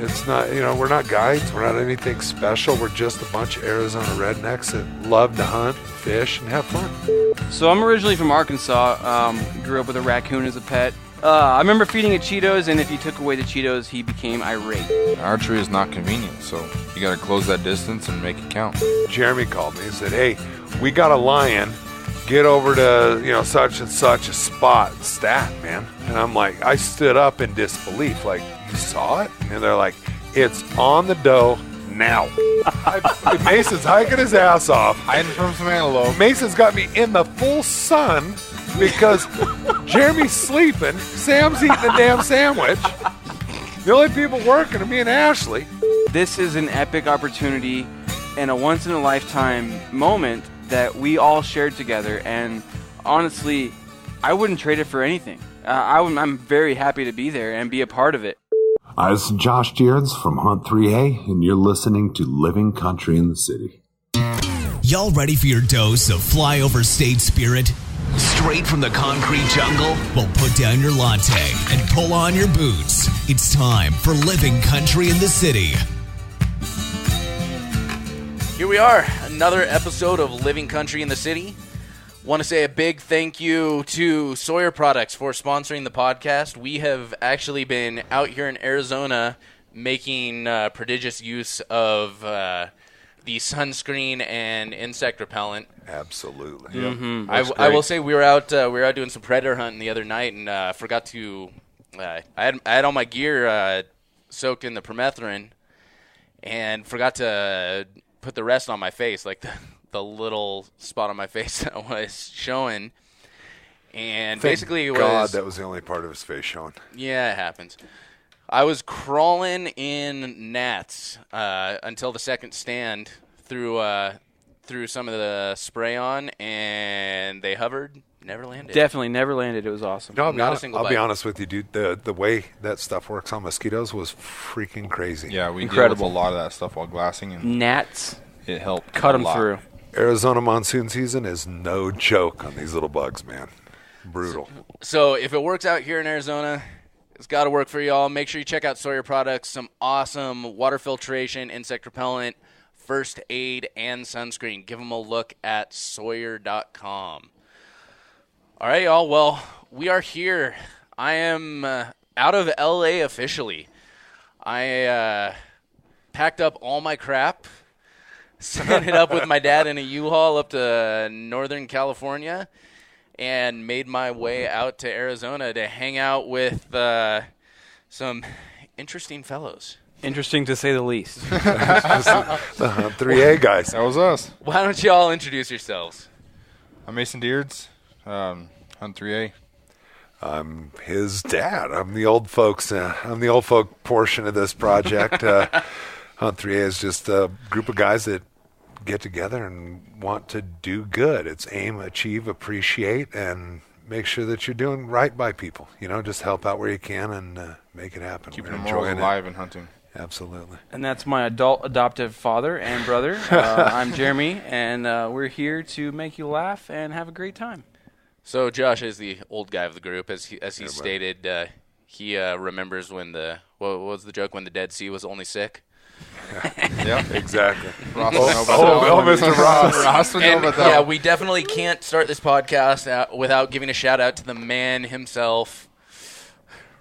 It's not, we're not guides. We're not anything special. We're just a bunch of Arizona rednecks that love to hunt, fish, and have fun. So I'm originally from Arkansas. Grew up with a raccoon as a pet. I remember feeding it Cheetos, and if you took away the Cheetos, he became irate. Archery is not convenient, so you got to close that distance and make it count. Jeremy called me and said, hey, we got a lion. Get over to, such and such a spot, stat, man. And I'm like, I stood up in disbelief, like, you saw it? And they're like, it's on the doe now. Mason's hiking his ass off. Hiding from some antelope. Mason's got me in the full sun because Jeremy's sleeping. Sam's eating a damn sandwich. The only people working are me and Ashley. This is an epic opportunity and a once-in-a-lifetime moment that we all shared together. And honestly, I wouldn't trade it for anything. I'm very happy to be there and be a part of it. Hi, this is Josh Deards from Hunt 3A, and you're listening to Living Country in the City. Y'all ready for your dose of flyover state spirit? Straight from the concrete jungle? Well, put down your latte and pull on your boots. It's time for Living Country in the City. Here we are, another episode of Living Country in the City. Want to say a big thank you to Sawyer Products for sponsoring the podcast. We have actually been out here in Arizona making prodigious use of the sunscreen and insect repellent. Absolutely. Mm-hmm. I will say we were out doing some predator hunting the other night and forgot to. I had all my gear soaked in the permethrin and forgot to put the rest on my face, like the little spot on my face that was showing. And Thank basically it was... God, that was the only part of his face showing. Yeah, it happens. I was crawling in gnats until the second stand through some of the spray on, and they hovered, never landed. Definitely never landed. It was awesome. No, I'll be honest with you, dude. The way that stuff works on mosquitoes was freaking crazy. Yeah, we Incredible. deal with a lot of that stuff while glassing, and Gnats. it helped Cut a them lot. through. Arizona monsoon season is no joke on these little bugs, man. Brutal. So if it works out here in Arizona, it's got to work for y'all. Make sure you check out Sawyer Products. Some awesome water filtration, insect repellent, first aid, and sunscreen. Give them a look at Sawyer.com. All right, y'all. Well, we are here. I am out of L.A. officially. I packed up all my crap, sent it up with my dad in a U-Haul up to Northern California, and made my way out to Arizona to hang out with some interesting fellows. Interesting to say the least. The Hunt 3A guys. That was us. Why don't you all introduce yourselves? I'm Mason Deards, Hunt 3A. I'm his dad. I'm the old folks. I'm the old folk portion of this project. Hunt 3A is just a group of guys that get together and want to do good. It's aim, achieve, appreciate, and make sure that you're doing right by people. Just help out where you can and make it happen. Keeping We're the morals enjoying alive in hunting. Absolutely. And that's my adult adoptive father and brother. I'm Jeremy, and we're here to make you laugh and have a great time. So Josh is the old guy of the group, as he stated. He remembers when what was the joke, when the Dead Sea was only sick? Yeah, Exactly. Ross would know about that one. Mr. Ross. Ross would know And about that yeah, one. we definitely can't start this podcast out without giving a shout out to the man himself.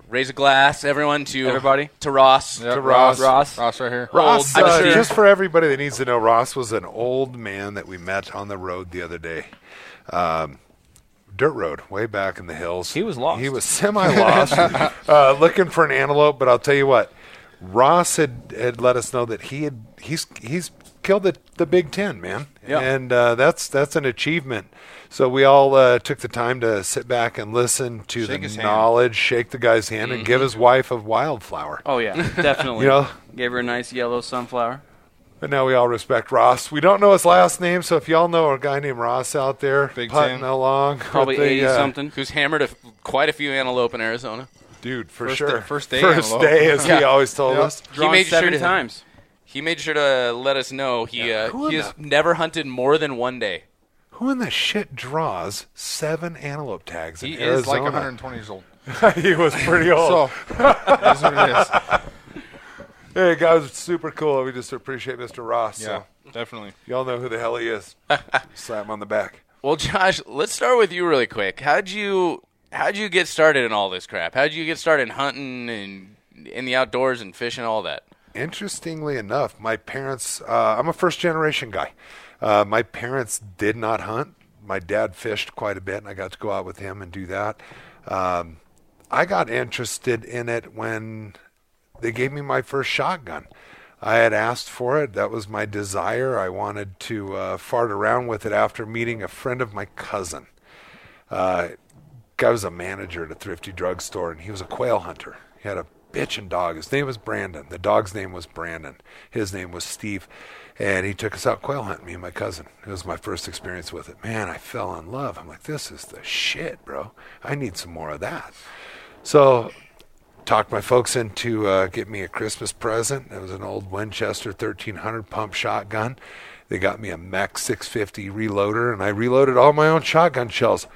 Raise a glass, everyone, to Everybody. to Ross. Yep, to Ross. Ross. Ross right here. Ross, I'm sure- just for everybody that needs to know, Ross was an old man that we met on the road the other day. Dirt road, way back in the hills. He was lost. He was semi-lost, looking for an antelope. But I'll tell you what, Ross had let us know that he's killed the Big Ten, man. Yeah. And that's an achievement. So we all took the time to sit back and listen to Shake his the hand. knowledge, shake the guy's hand, and give his wife a wildflower. Oh, yeah, definitely. Gave her a nice yellow sunflower. But now we all respect Ross. We don't know his last name, so if y'all know a guy named Ross out there Big putting Ten. along, Probably with the, 80-something. Who's hammered quite a few antelope in Arizona. dude, for First sure. day- first day First antelope. day, as he Yeah. always told Yep. us. Drawn made sure 7 to- times. He made sure to let us know he who in has the- never hunted more than one day. Who in the shit draws 7 antelope tags in He Arizona? is like 120 years old. He was pretty old. So, that's what it is. Hey, guys, super cool. We just appreciate Mr. Ross. Yeah, So definitely. y'all know who the hell he is. Slap him on the back. Well, Josh, let's start with you really quick. How'd you get started in all this crap? How'd you get started hunting and in the outdoors and fishing, all that? Interestingly enough, my parents, I'm a first-generation guy. My parents did not hunt. My dad fished quite a bit, and I got to go out with him and do that. I got interested in it when they gave me my first shotgun. I had asked for it. That was my desire. I wanted to fart around with it after meeting a friend of my cousin. Guy was a manager at a thrifty drugstore, and he was a quail hunter. He had a bitchin' dog. His name was Brandon. The dog's name was Brandon. His name was Steve. And he took us out quail hunting, me and my cousin. It was my first experience with it. Man, I fell in love. I'm like, this is the shit, bro. I need some more of that. So talked my folks into get me a Christmas present. It was an old Winchester 1300 pump shotgun. They got me a Mech 650 reloader, and I reloaded all my own shotgun shells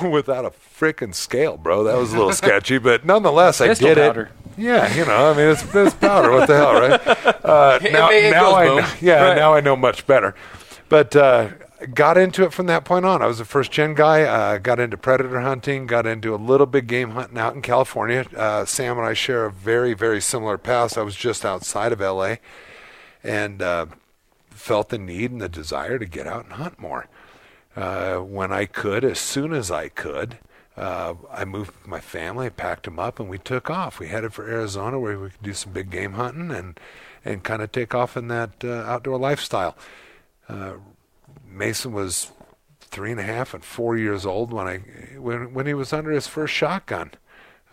without a frickin' scale, bro. That was a little sketchy, but nonetheless, I did powder. it. Yeah, you know, I mean, it's powder. What the hell, right? Now I know much better. But got into it from that point on. I was a first-gen guy. Got into predator hunting. Got into a little big game hunting out in California. Sam and I share a very, very similar past. I was just outside of L.A. and felt the need and the desire to get out and hunt more. When I could, as soon as I could, I moved with my family, packed them up, and we took off. We headed for Arizona where we could do some big game hunting and kind of take off in that outdoor lifestyle. Mason was 3.5 and 4 years old when he was under his first shotgun.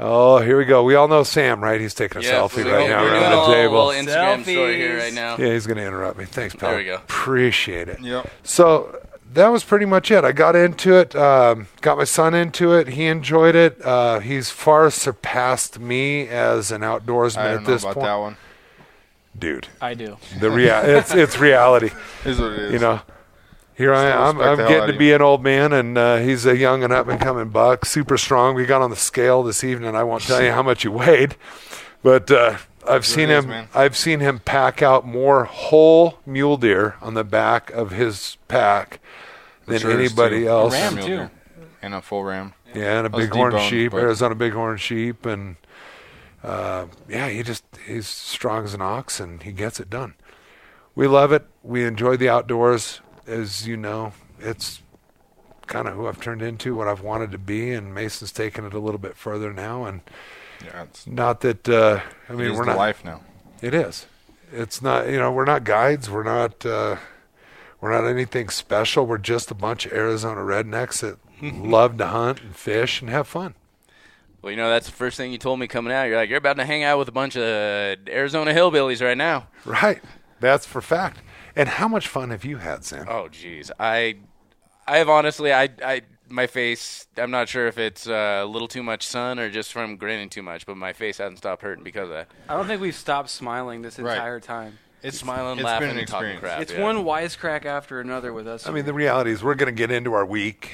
Oh, here we go. We all know Sam, right? He's taking a selfie right now around the table. We're doing a little Instagram story here right now. Yeah, he's going to interrupt me. Thanks, pal. There we go. Appreciate it. Yep. So that was pretty much it. I got into it, got my son into it. He enjoyed it. He's far surpassed me as an outdoorsman I don't at know this about point. that one. Dude, I do. it's reality. Is what it is. You know, here I am. Still respect I'm the hell getting out to of be an old man, and he's a young and up-and-coming buck, super strong. We got on the scale this evening. I won't tell you how much he weighed, but I've seen him pack out more whole mule deer on the back of his pack than anybody else. A ram too, and a full ram. Yeah, and a bighorn sheep, Arizona bighorn sheep, and he's strong as an ox, and he gets it done. We love it. We enjoy the outdoors. As you know, it's kind of who I've turned into, what I've wanted to be, and Mason's taken it a little bit further now. And it's not that we're not life now. It is. It's not. We're not guides. We're not anything special. We're just a bunch of Arizona rednecks that love to hunt and fish and have fun. Well, that's the first thing you told me coming out. You're like, you're about to hang out with a bunch of Arizona hillbillies right now. Right. That's for fact. And how much fun have you had, Sam? Oh, geez. I have honestly, my face, I'm not sure if it's a little too much sun or just from grinning too much, but my face hasn't stopped hurting because of that. I don't think we've stopped smiling this entire time. It's smiling, it's laughing, been an and talking experience. crap. It's one wisecrack after another with us. I mean, the reality is we're going to get into our week.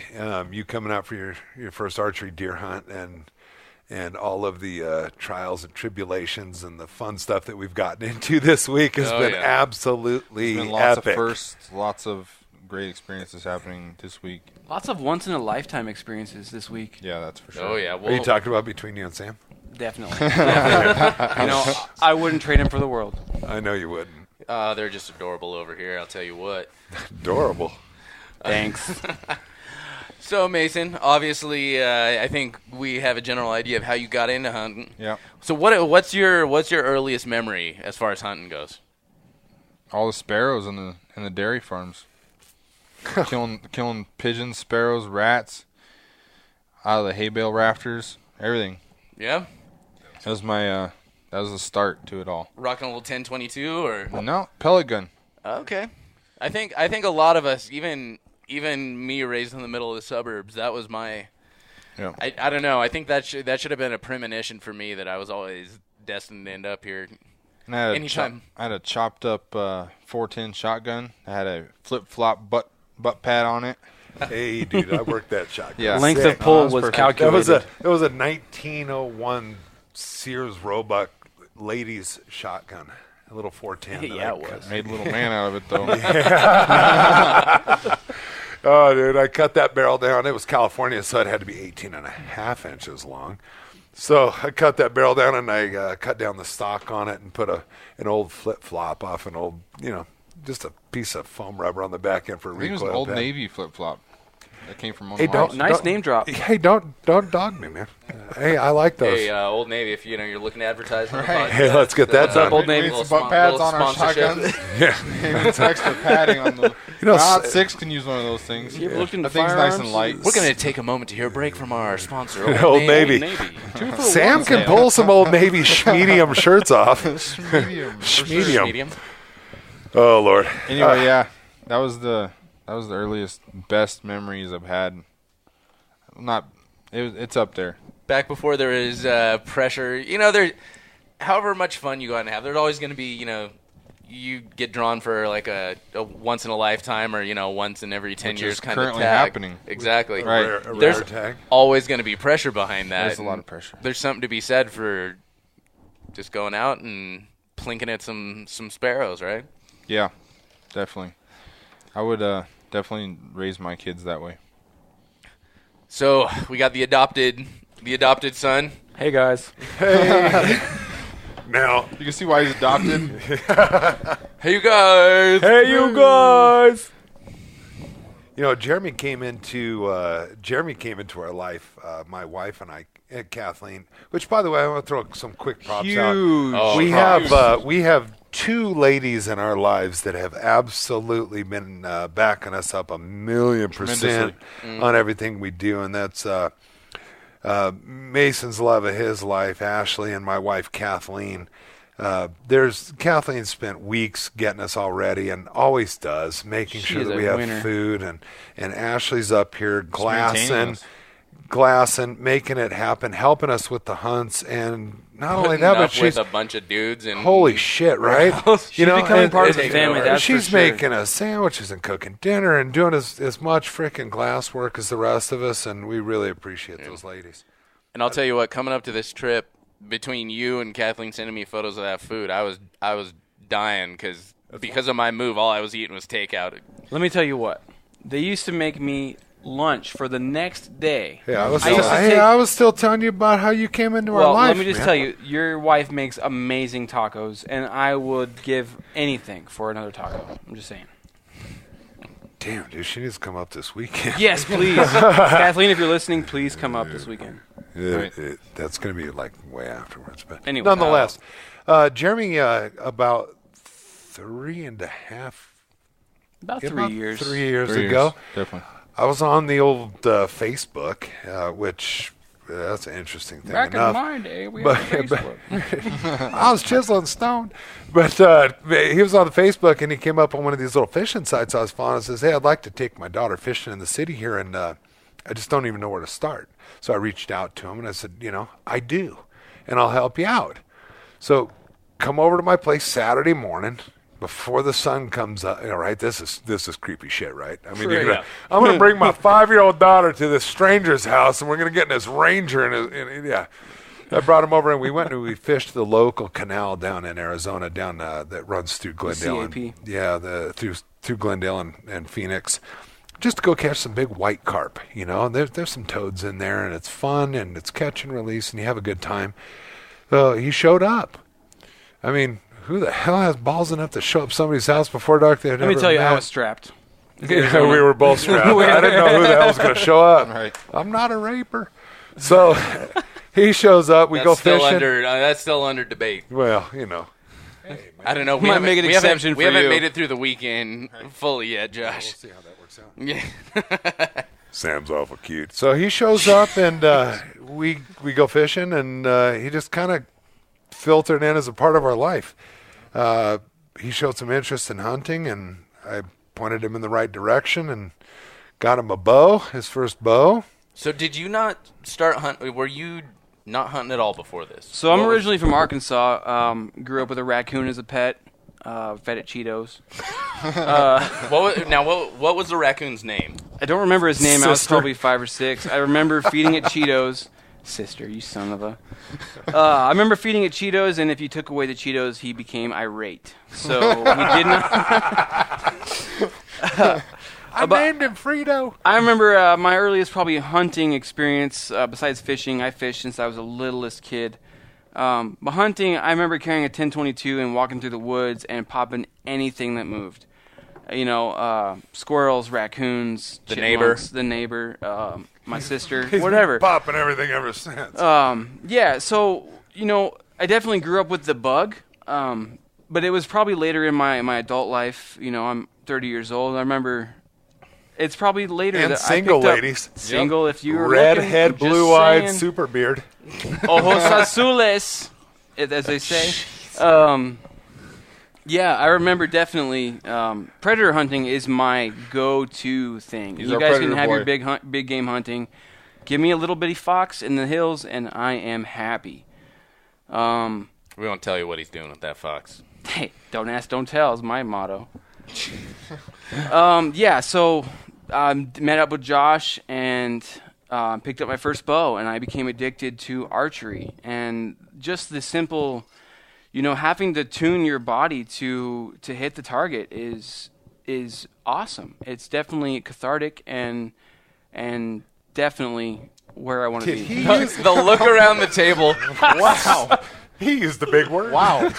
You coming out for your first archery deer hunt and all of the trials and tribulations and the fun stuff that we've gotten into this week has been absolutely There's been lots epic. of firsts, lots of great experiences happening this week. Lots of once-in-a-lifetime experiences this week. Yeah, that's for sure. Oh, yeah. Are you talking about between you and Sam? Definitely. I wouldn't trade him for the world. I know you wouldn't. They're just adorable over here, I'll tell you what. Adorable. Thanks. So, Mason, obviously, I think we have a general idea of how you got into hunting. Yeah. So what's your earliest memory as far as hunting goes? All the sparrows in the dairy farms. killing pigeons, sparrows, rats out of the hay bale rafters, everything. Yeah? That was my that was the start to it all. Rocking a little 1022 or No, pellet gun. Okay. I think a lot of us, even me raised in the middle of the suburbs, that was my I don't know. I think that should have been a premonition for me that I was always destined to end up here. And I Anytime. had a chopped up 410 shotgun. I had a flip-flop butt pad on it. Hey, dude, I worked that shotgun. Yeah. Length Sick. of pull was was perfect. calculated. It was a 1901 Sears Roebuck ladies shotgun, a little 410. Yeah, it was. Made a little man out of it, though. Oh, dude, I cut that barrel down. It was California, so it had to be 18.5 inches long. So I cut that barrel down, and I cut down the stock on it and put an old flip-flop off an old, just a piece of foam rubber on the back end for a I think it was recoil an Old pin. Navy flip-flop. That came from Hey, don't, Nice name drop. Hey, don't dog me, man. Hey, I like those. Hey, Old Navy, if you're looking to advertise on the Right. podcast, Hey, let's get that what's done. up, Old Navy? We need some butt pads on our shotguns. Yeah. Maybe some extra padding on the. You know, Hot 6 can use one of those things. You ever looked into That thing's nice firearms? and light. We're going to take a moment to hear a break from our sponsor, Old Navy. Sam can pull some Old Navy schmedium shirts off. Medium. Schmedium. Oh, Lord. Anyway, yeah, that was the earliest, best memories I've had. It's up there. Back before there was pressure, however much fun you go out and have, there's always going to be, you get drawn for like a once in a lifetime or, once in every 10 Which years is kind of currently tag. happening. Exactly. Right. A rare There's tag. always going to be pressure behind that. There's a lot of pressure. There's something to be said for just going out and plinking at some sparrows, right? Yeah, definitely. I would definitely raise my kids that way. So we got the adopted son. Hey, guys. Now, You can see why he's adopted. Hey, you guys. Hey, you guys. Jeremy came into our life. My wife and I, and Kathleen. Which, by the way, I want to throw some quick props out. Huge. Oh, We have two ladies in our lives that have absolutely been backing us up 1,000,000% on everything we do, and that's Mason's love of his life, Ashley, and my wife Kathleen. Kathleen spent weeks getting us all ready, and always does, making She sure is that a we have winner. food, and Ashley's up here maintaining glassing, making it happen, helping us with the hunts, and not only Putting that, but up with she's a bunch of dudes and holy shit, right? She's becoming part of the and- family, that's she's for sure. making us sandwiches and cooking dinner and doing as much freaking glass work as the rest of us, and we really appreciate those ladies. And I'll tell you what, coming up to this trip, between you and Kathleen sending me photos of that food, I was dying because of my move. All I was eating was takeout. Let me tell you what. They used to make me lunch for the next day. Yeah, I was still telling you about how you came into our Well, life. let me just man. tell you, your wife makes amazing tacos, and I would give anything for another taco. I'm just saying. Damn, dude, she needs to come up this weekend. Yes, please. Kathleen, if you're listening, please come up this weekend. That's going to be like way afterwards, but Anyway. nonetheless, Jeremy, about 3.5 About Yeah, 3 about years. 3 years 3 ago. years, definitely. I was on the old Facebook, which that's an interesting thing. Back enough. in my day, we But- had Facebook. I was chiseling stone, but he was on the Facebook and he came up on one of these little fishing sites I was following and says, "Hey, I'd like to take my daughter fishing in the city here, and I just don't even know where to start." So I reached out to him and I said, "I do, and I'll help you out. So come over to my place Saturday morning." Before the sun comes up, right? This is creepy shit, right? I mean, I'm gonna bring my 5-year-old daughter to this stranger's house, and we're gonna get in this Ranger, and yeah. I brought him over, and we went and we fished the local canal down in Arizona, down that runs through Glendale. CAP. Through Glendale and Phoenix, just to go catch some big white carp. And there's some toads in there, and it's fun, and it's catch and release, and you have a good time. He showed up. I mean, who the hell has balls enough to show up somebody's house before dark? Let me tell you, I was strapped. we were both strapped. I didn't know who the hell was going to show up. Right. I'm not a raper. So he shows up. We go fishing. That's still under debate. Well, I don't know. Might make an exception we for haven't you. made it through the weekend fully yet, Josh. see how that works out. Yeah. Sam's awful cute. So he shows up, and we go fishing, and he just kind of filtered in as a part of our life. He showed some interest in hunting, and I pointed him in the right direction and got him a bow, his first bow. So did you not start hunting? Were you not hunting at all before this? So I'm originally from Arkansas. Grew up with a raccoon as a pet. Fed it Cheetos. What was the raccoon's name? I don't remember his name. I was Sister. probably 5 or 6. I remember feeding it Cheetos, Sister, you son of a. I remember feeding it Cheetos, and if you took away the Cheetos, he became irate. So we did not. I named him Frito. I remember my earliest probably hunting experience, besides fishing. I fished since I was the littlest kid. But hunting, I remember carrying a 10-22 and walking through the woods and popping anything that moved. You know, squirrels, raccoons, The chipmunks, the neighbor, my sister, whatever. Popping everything ever since. Yeah, so, you know, I definitely grew up with the bug, but it was probably later in my adult life. You know, I'm 30 years old. I remember it's probably later And that single I picked ladies. Up single, if you were Redhead, looking, blue-eyed, just super beard. ojos azules, as they say. Yeah, I remember definitely. Predator hunting is my go-to thing. He's You our guys predator can have boy. your big game hunting. Give me a little bitty fox in the hills, and I am happy. We won't tell you what he's doing with that fox. Hey, don't ask, don't tell is my motto. Yeah, so met up with Josh and picked up my first bow, and I became addicted to archery. And just the simple, you know, having to tune your body to hit the target is awesome. It's definitely cathartic and definitely where I want to Did be. he use The look around the table. Wow. He used the big word. Wow.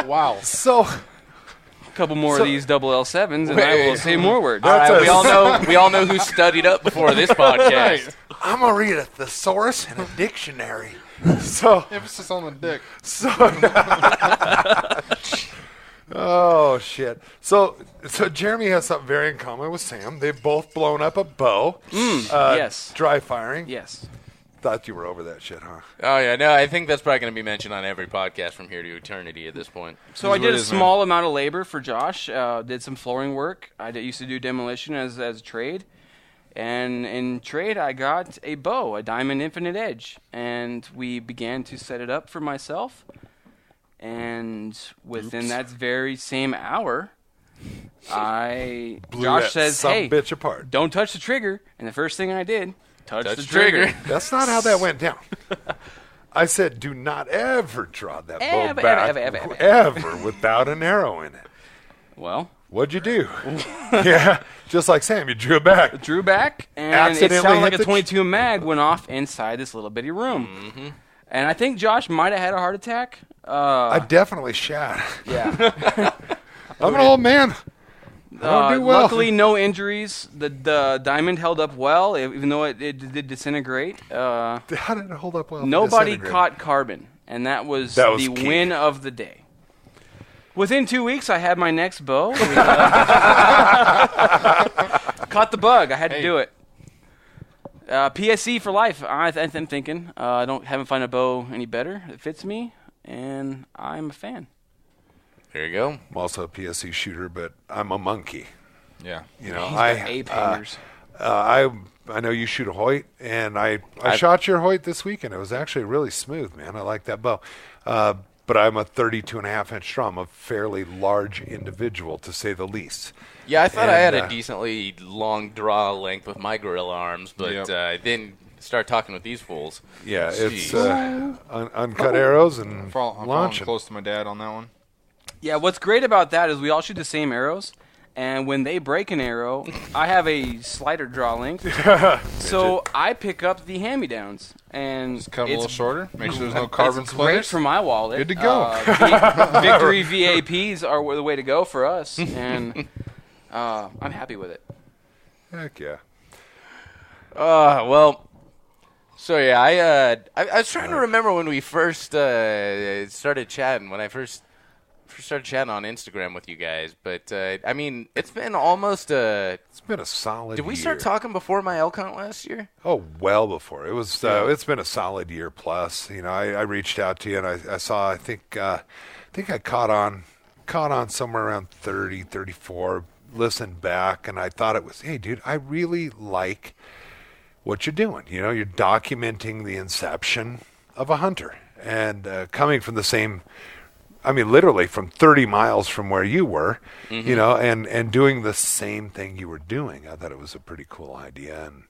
Wow. So A couple more of these double L7s, and I will say more words. All right, That's we all know who studied up before this podcast. I'm gonna read a thesaurus and a dictionary. So Emphasis on the dick. oh shit. So Jeremy has something very in common with Sam. They've both blown up a bow. Yes. Dry firing. Yes. Thought you were over that shit, huh? Oh yeah, no, I think that's probably going to be mentioned on every podcast from here to eternity at this point. So I Is did what a it is, man. small amount of labor for Josh. Did some flooring work. Used to do demolition as a trade. And in trade, I got a bow, a Diamond Infinite Edge. And we began to set it up for myself. And within that very same hour, Blew Josh that says, some hey, bitch apart. don't touch the trigger. And the first thing I did, touch Touch the the trigger. trigger. That's not how that went down. I said, do not ever draw that bow Ever, back ever. without an arrow in it. Well, What'd you do? Yeah, just like Sam, you drew it back. drew back, and it Accidentally sounded like hit a the 22 mag went off inside this little bitty room. Mm-hmm. And I think Josh might have had a heart attack. I definitely shot. Yeah. I'm an old man. I don't do well. Luckily, no injuries. The diamond held up well, even though it did disintegrate. How did it hold up well? Nobody Disintegrate? caught carbon, and that was That was the key. win of the day. Within 2 weeks, I had my next bow. Caught the bug. I had to do it. PSE for life. I'm thinking. I haven't found a bow any better that fits me, and I'm a fan. There you go. I'm also a PSC shooter, but I'm a monkey. Yeah. You know, Ape hangers. I know you shoot a Hoyt, and I shot your Hoyt this weekend. It was actually really smooth, man. I like that bow. But I'm a 32.5-inch draw. I'm a fairly large individual, to say the least. Yeah, I thought I had And, a decently long draw length with my gorilla arms, but Yep. then start talking with these fools. Yeah, it's Jeez. uncut arrows and I'm following launching. close to my dad on that one. Yeah, what's great about that is we all shoot the same arrows, and when they break an arrow, I have a slider draw length, so I pick up the hand-me-downs, and Just cut a little it's shorter. Make sure there's no carbon great splinters. for my wallet. Good to go. Victory VAPs are the way to go for us, and I'm happy with it. Heck yeah. Well, so yeah, I was trying to remember when we first started chatting, when I first started chatting on Instagram with you guys, but I mean, it's been almost It's been a solid Did we year. start talking before my elk hunt last year? Oh, well before. It was. It's been a solid year plus. You know, I reached out to you and I saw. I think I caught on somewhere around 30, 34. Listened back and I thought it was, hey, dude, I really like what you're doing. You know, you're documenting the inception of a hunter and coming from the same. I mean, literally from 30 miles from where you were, you know, and doing the same thing you were doing. I thought it was a pretty cool idea and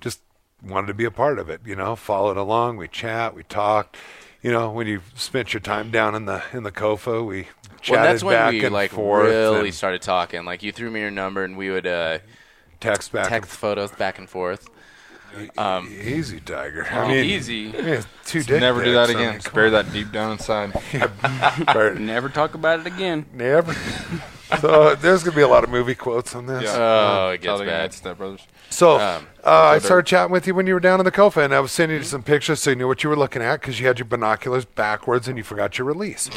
just wanted to be a part of it. Followed along. We chat. We talked. When you spent your time down in the Kofa, we chatted that's when back we and forth. really and started talking. Like, you threw me your number, and we would text photos back and forth. Easy, Tiger. Easy. Two dick Never do pics. that again. Spare that deep down inside. Never talk about it again. Never. So there's going to be a lot of movie quotes on this. Oh, it gets Talking bad. about Step Brothers. So I started chatting with you when you were down in the Kofa, and I was sending you some pictures so you knew what you were looking at because you had your binoculars backwards and you forgot your release.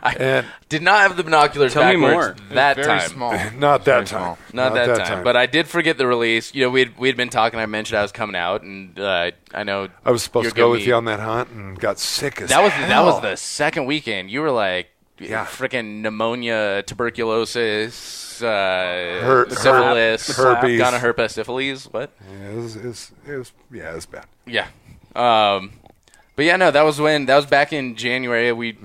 I did not have the binoculars Tell me backwards more. that Very time. small. Not that Very time. small. Not that time. But I did forget the release. We'd been talking. I mentioned I was coming out, and I know I was supposed you're to go gonna with be- you on that hunt and got sick as That was hell. the second weekend. You were like, freaking pneumonia, tuberculosis, syphilis, herpes. gonorrhea, syphilis. What? Yeah, it was bad. Yeah. But yeah, no, that was back in January. We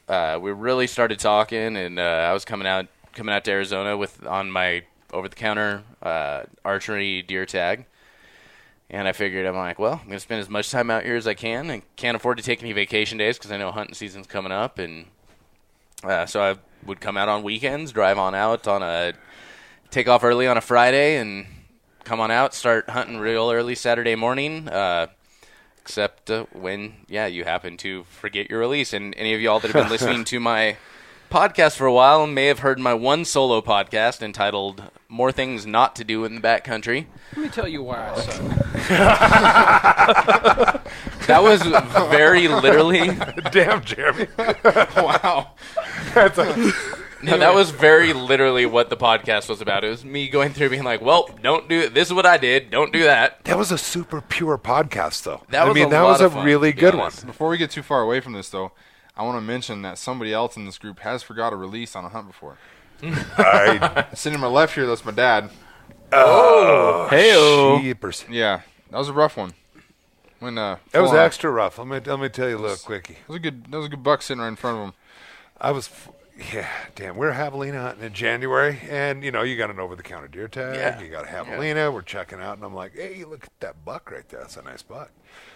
really started talking, and I was coming out to Arizona on my over the counter archery deer tag. And I figured, I'm like, well, I'm going to spend as much time out here as I can, and can't afford to take any vacation days because I know hunting season's coming up. And so I would come out on weekends, drive on out take off early on a Friday, and come on out, start hunting real early Saturday morning. Except when, you happen to forget your release. And any of y'all that have been listening to my podcast for a while may have heard my one solo podcast entitled More Things Not to Do in the Backcountry. Let me tell you why I suck. That was very literally... Damn, Jeremy. Wow. No, that was very literally what the podcast was about. It was me going through being like, well, don't do it. This is what I did. Don't do that. That was a super pure podcast, though. That was a fun, really to be good one. honest. Before we get too far away from this, though, I want to mention that somebody else in this group has forgot a release on a hunt before. Sitting to my left here, that's my dad. Hey-o. Sheepers. Yeah, that was a rough one. When That was extra rough. Let me tell you a little quickie. That was a good buck sitting right in front of him. I was, damn. We're javelina hunting in January, and you got an over-the-counter deer tag. Yeah. You got a javelina. We're checking out, and I'm like, hey, look at that buck right there. That's a nice buck.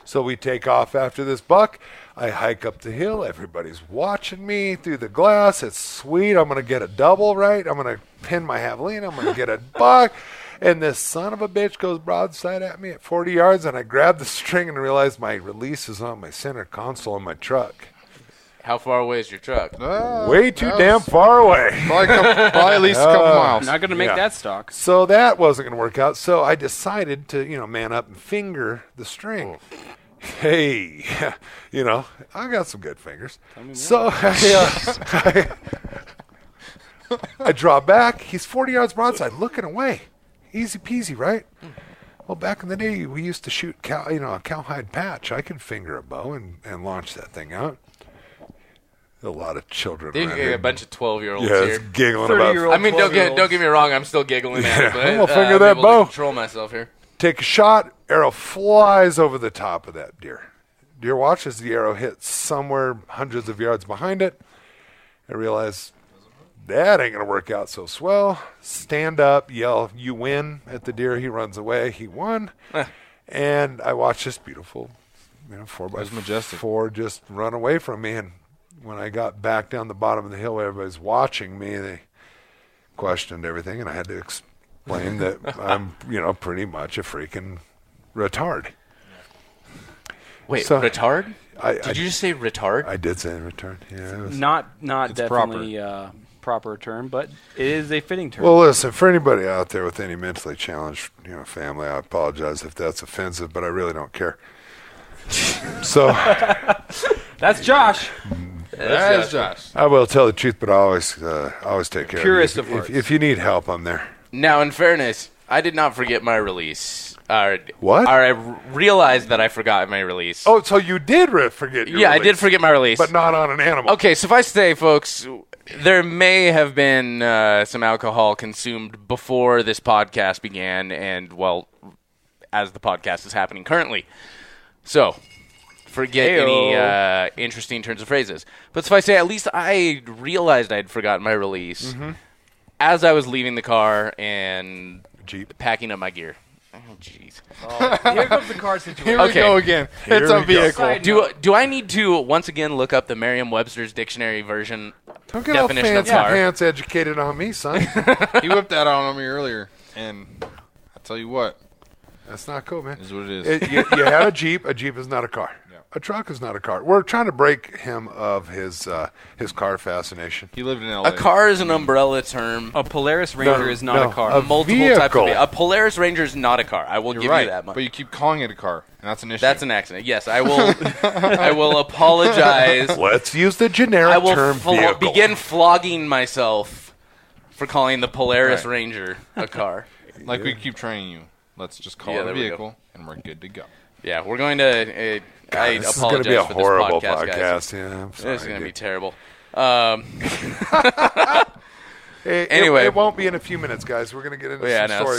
So we take off after this buck. I hike up the hill. Everybody's watching me through the glass. It's sweet. I'm gonna get a double right. I'm gonna pin my javelina. I'm gonna get a buck. And this son of a bitch goes broadside at me at 40 yards, and I grab the string and realize my release is on my center console in my truck. How far away is your truck? Way too damn far away. Probably at least a couple miles. Not going to make Yeah. that stock. So that wasn't going to work out. So I decided to, man up and finger the string. Hey, I got some good fingers. So I draw back. He's 40 yards broadside, looking away. Easy peasy, right? Well, back in the day, we used to shoot a cowhide patch. I could finger a bow and launch that thing out. A lot of children There's around a here. bunch of 12-year-olds Yeah, here. it's giggling about. 30-year-old I mean, don't get 12-year-olds. me wrong. I'm still giggling at it, but I'm gonna finger I'm that able to bow. control myself here. Take a shot, arrow flies over the top of that deer. Deer watches the arrow hit somewhere hundreds of yards behind it. I realize that ain't going to work out so swell. Stand up, yell, you win at the deer. He runs away. He won. And I watched this beautiful 4x4 just run away from me. And when I got back down the bottom of the hill, everybody's watching me. They questioned everything, and I had to explain that I'm, pretty much a freaking retard. Wait, So, retard? Did Did you just say retard? I did say retard. Yeah. It was, Not It's definitely proper term, but it is a fitting term. well, listen, for anybody out there with any mentally challenged, family, I apologize if that's offensive, but I really don't care. So That's Josh. That is Josh. I will tell the truth, but I always take care Purest of of you. hearts. If you need help, I'm there. Now, in fairness, I did not forget my release. What? I realized that I forgot my release. Oh, so you did forget your yeah, I release, did forget my release. but not on an animal. Okay, suffice to say, folks, there may have been some alcohol consumed before this podcast began, and, well, as the podcast is happening currently. So, forget any interesting turns of phrases. But suffice to say, at least I realized I'd forgotten my release as I was leaving the car and Jeep. packing up my gear. Oh, jeez. Here comes the car situation. Here we go again. It's a vehicle. Do I need to once again look up the Merriam-Webster's dictionary version Don't get all definition of fancy car? pants educated on me, son. He whipped that out on me earlier, and I tell you what, That's not cool, man. is what it is. You have a Jeep. A Jeep is not a car. Yeah. A truck is not a car. We're trying to break him of his car fascination. He lived in L.A. A car is an umbrella term. A Polaris Ranger is not a car. Multiple types of a Polaris Ranger is not a car. I will You're give right, you that much. but you keep calling it a car, and that's an issue. That's an accident. Yes, I will. I will apologize. Let's use the generic I will term vehicle. begin flogging myself for calling the Polaris Ranger a car. like we keep training you. Let's just call Yeah, it a there we go. vehicle, and we're good to go. Yeah, we're going to. I This is apologize going to be a for horrible this podcast, guys. Yeah, I'm sorry. This is going to be dude. terrible. Anyway, it won't be in a few minutes, guys. We're going to get into some stories.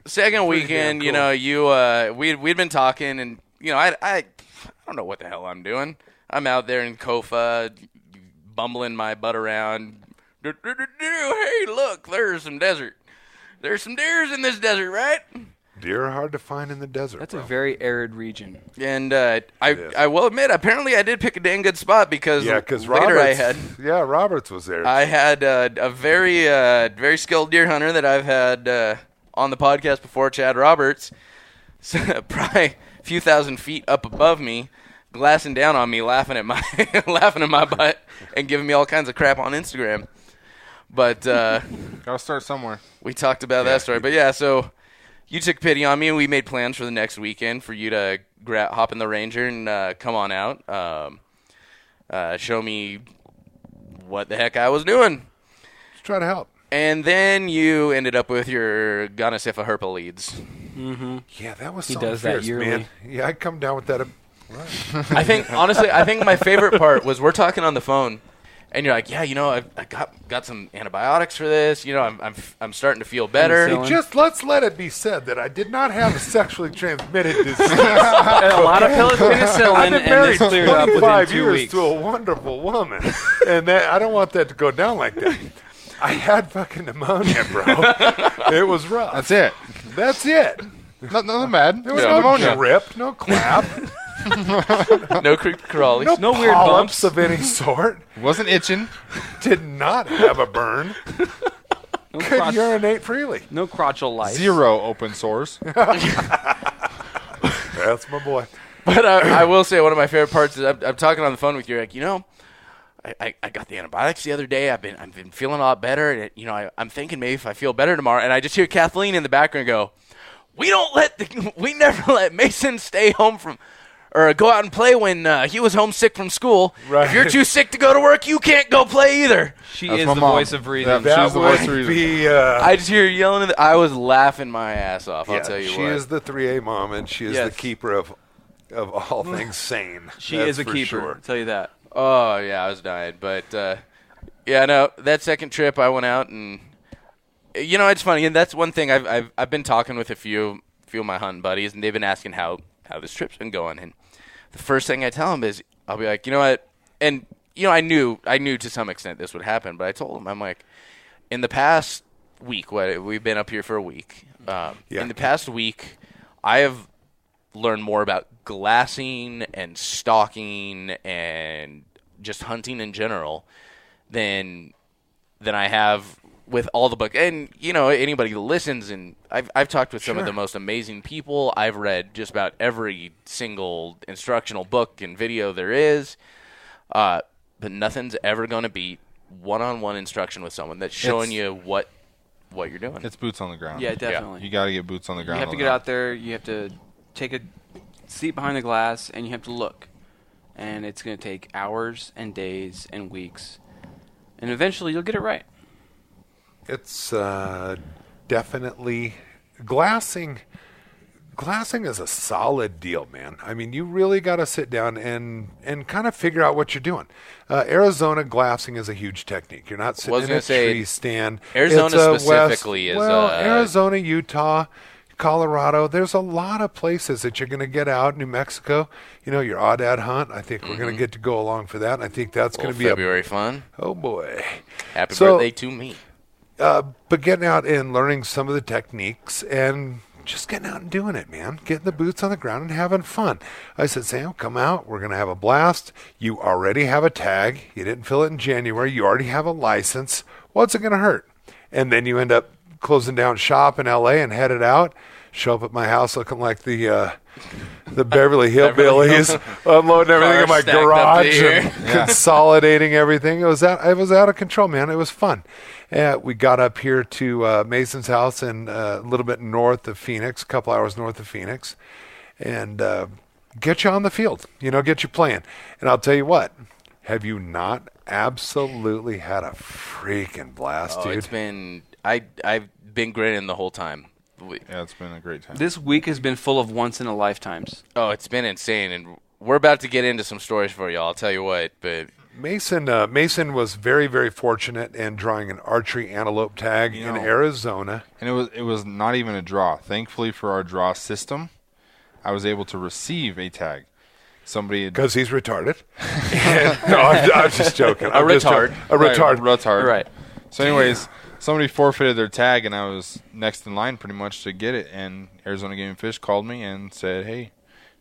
Second pretty weekend, damn you cool. know, we'd been talking, and I don't know what the hell I'm doing. I'm out there in Kofa, bumbling my butt around. Hey, look, there's some desert. There's some deers in this desert, right? Deer are hard to find in the desert. That's bro. a very arid region. And I will admit, apparently I did pick a dang good spot because because later Roberts. Roberts was there. I had a very skilled deer hunter that I've had on the podcast before, Chad Roberts, probably a few thousand feet up above me, glassing down on me, laughing at my butt, and giving me all kinds of crap on Instagram. But Gotta start somewhere. we talked about that story. But yeah, so you took pity on me, and we made plans for the next weekend for you to hop in the Ranger and come on out, show me what the heck I was doing. Just try to help. And then you ended up with your Ganasifa Herpa leads. Yeah, that was He something does that fierce, yearly. man. Yeah, I'd come down with that. I think, honestly, my favorite part was we're talking on the phone, and you're like, yeah, I got some antibiotics for this. I'm starting to feel better. Penicillin. Let's let it be said that I did not have a sexually transmitted disease. A lot of penicillin, I've been and married this cleared up within 25 2 years weeks. to a wonderful woman, and I don't want that to go down like that. I had fucking pneumonia, bro. It was rough. That's it. That's it. Nothing bad. There was Yeah. no Pneumonia. drip, no clap, No creepy crawlies. No weird polyps bumps. of any sort. Wasn't itching. Did not have a burn. No, Could crotch, urinate freely. no crotchal lice. 0 open sores. That's my boy. But I will say one of my favorite parts is I'm talking on the phone with you, like, I got the antibiotics the other day. I've been feeling a lot better. And, I'm thinking maybe if I feel better tomorrow, and I just hear Kathleen in the background go, we never let Mason stay home or go out and play when he was homesick from school. Right. If you're too sick to go to work, you can't go play either. She That's is my the mom. voice of reason. Yeah, That She's the voice of would reason. be. I just hear her yelling. I was laughing my ass off. I'll Yeah, tell you she what. is the 3A mom, and she is Yes. the keeper of all things sane. She That's is a for keeper. sure. I'll tell you that. Oh yeah, I was dying. But that second trip I went out and it's funny, and that's one thing I've been talking with a few of my hunting buddies, and they've been asking how this trip's been going. And the first thing I tell them is I'll be like, you know what, and I knew to some extent this would happen, but I told them, I'm like, in the past week, we've been up here for a week. In the past week, I have learned more about glassing and stalking and just hunting in general than I have with all the books. And anybody who listens, and I've talked with some of the most amazing people. I've read just about every single instructional book and video there is, but nothing's ever going to beat one-on-one instruction with someone that's showing you what you're doing. It's boots on the ground. Yeah, definitely. You got to get boots on the ground. You have to get out there. You have to take a seat behind the glass, and you have to look. And it's going to take hours and days and weeks. And eventually you'll get it right. It's definitely glassing. Glassing is a solid deal, man. I mean, you really got to sit down and kind of figure out what you're doing. Arizona glassing is a huge technique. You're not sitting in a tree stand. Arizona It's specifically is Arizona, Utah, Colorado. There's a lot of places that you're going to get out. New Mexico, your Aoudad hunt. I think we're going to get to go along for that. And I think that's going to be February fun. Oh boy! Happy birthday to me. But getting out and learning some of the techniques and just getting out and doing it, man. Getting the boots on the ground and having fun. I said, Sam, come out. We're going to have a blast. You already have a tag. You didn't fill it in January. You already have a license. What's it going to hurt? And then you end up closing down shop in L.A. and headed out. Show up at my house looking like the Beverly Hillbillies, unloading everything in my garage and consolidating everything. It was out of control, man. It was fun. We got up here to Mason's house and a little bit north of Phoenix, a couple hours north of Phoenix, and get you on the field. Get you playing. And I'll tell you what, have you not absolutely had a freaking blast, dude? It's been I've been grinning the whole time. Yeah, it's been a great time. This week has been full of once-in-a-lifetimes. Oh, it's been insane, and we're about to get into some stories for y'all. I'll tell you what, but Mason was very, very fortunate in drawing an archery antelope tag in Arizona. And it was not even a draw. Thankfully for our draw system, I was able to receive a tag. Because he's retarded. No, I'm just joking. A retard. Retard. Right. So anyways, somebody forfeited their tag, and I was next in line pretty much to get it. And Arizona Game and Fish called me and said, hey,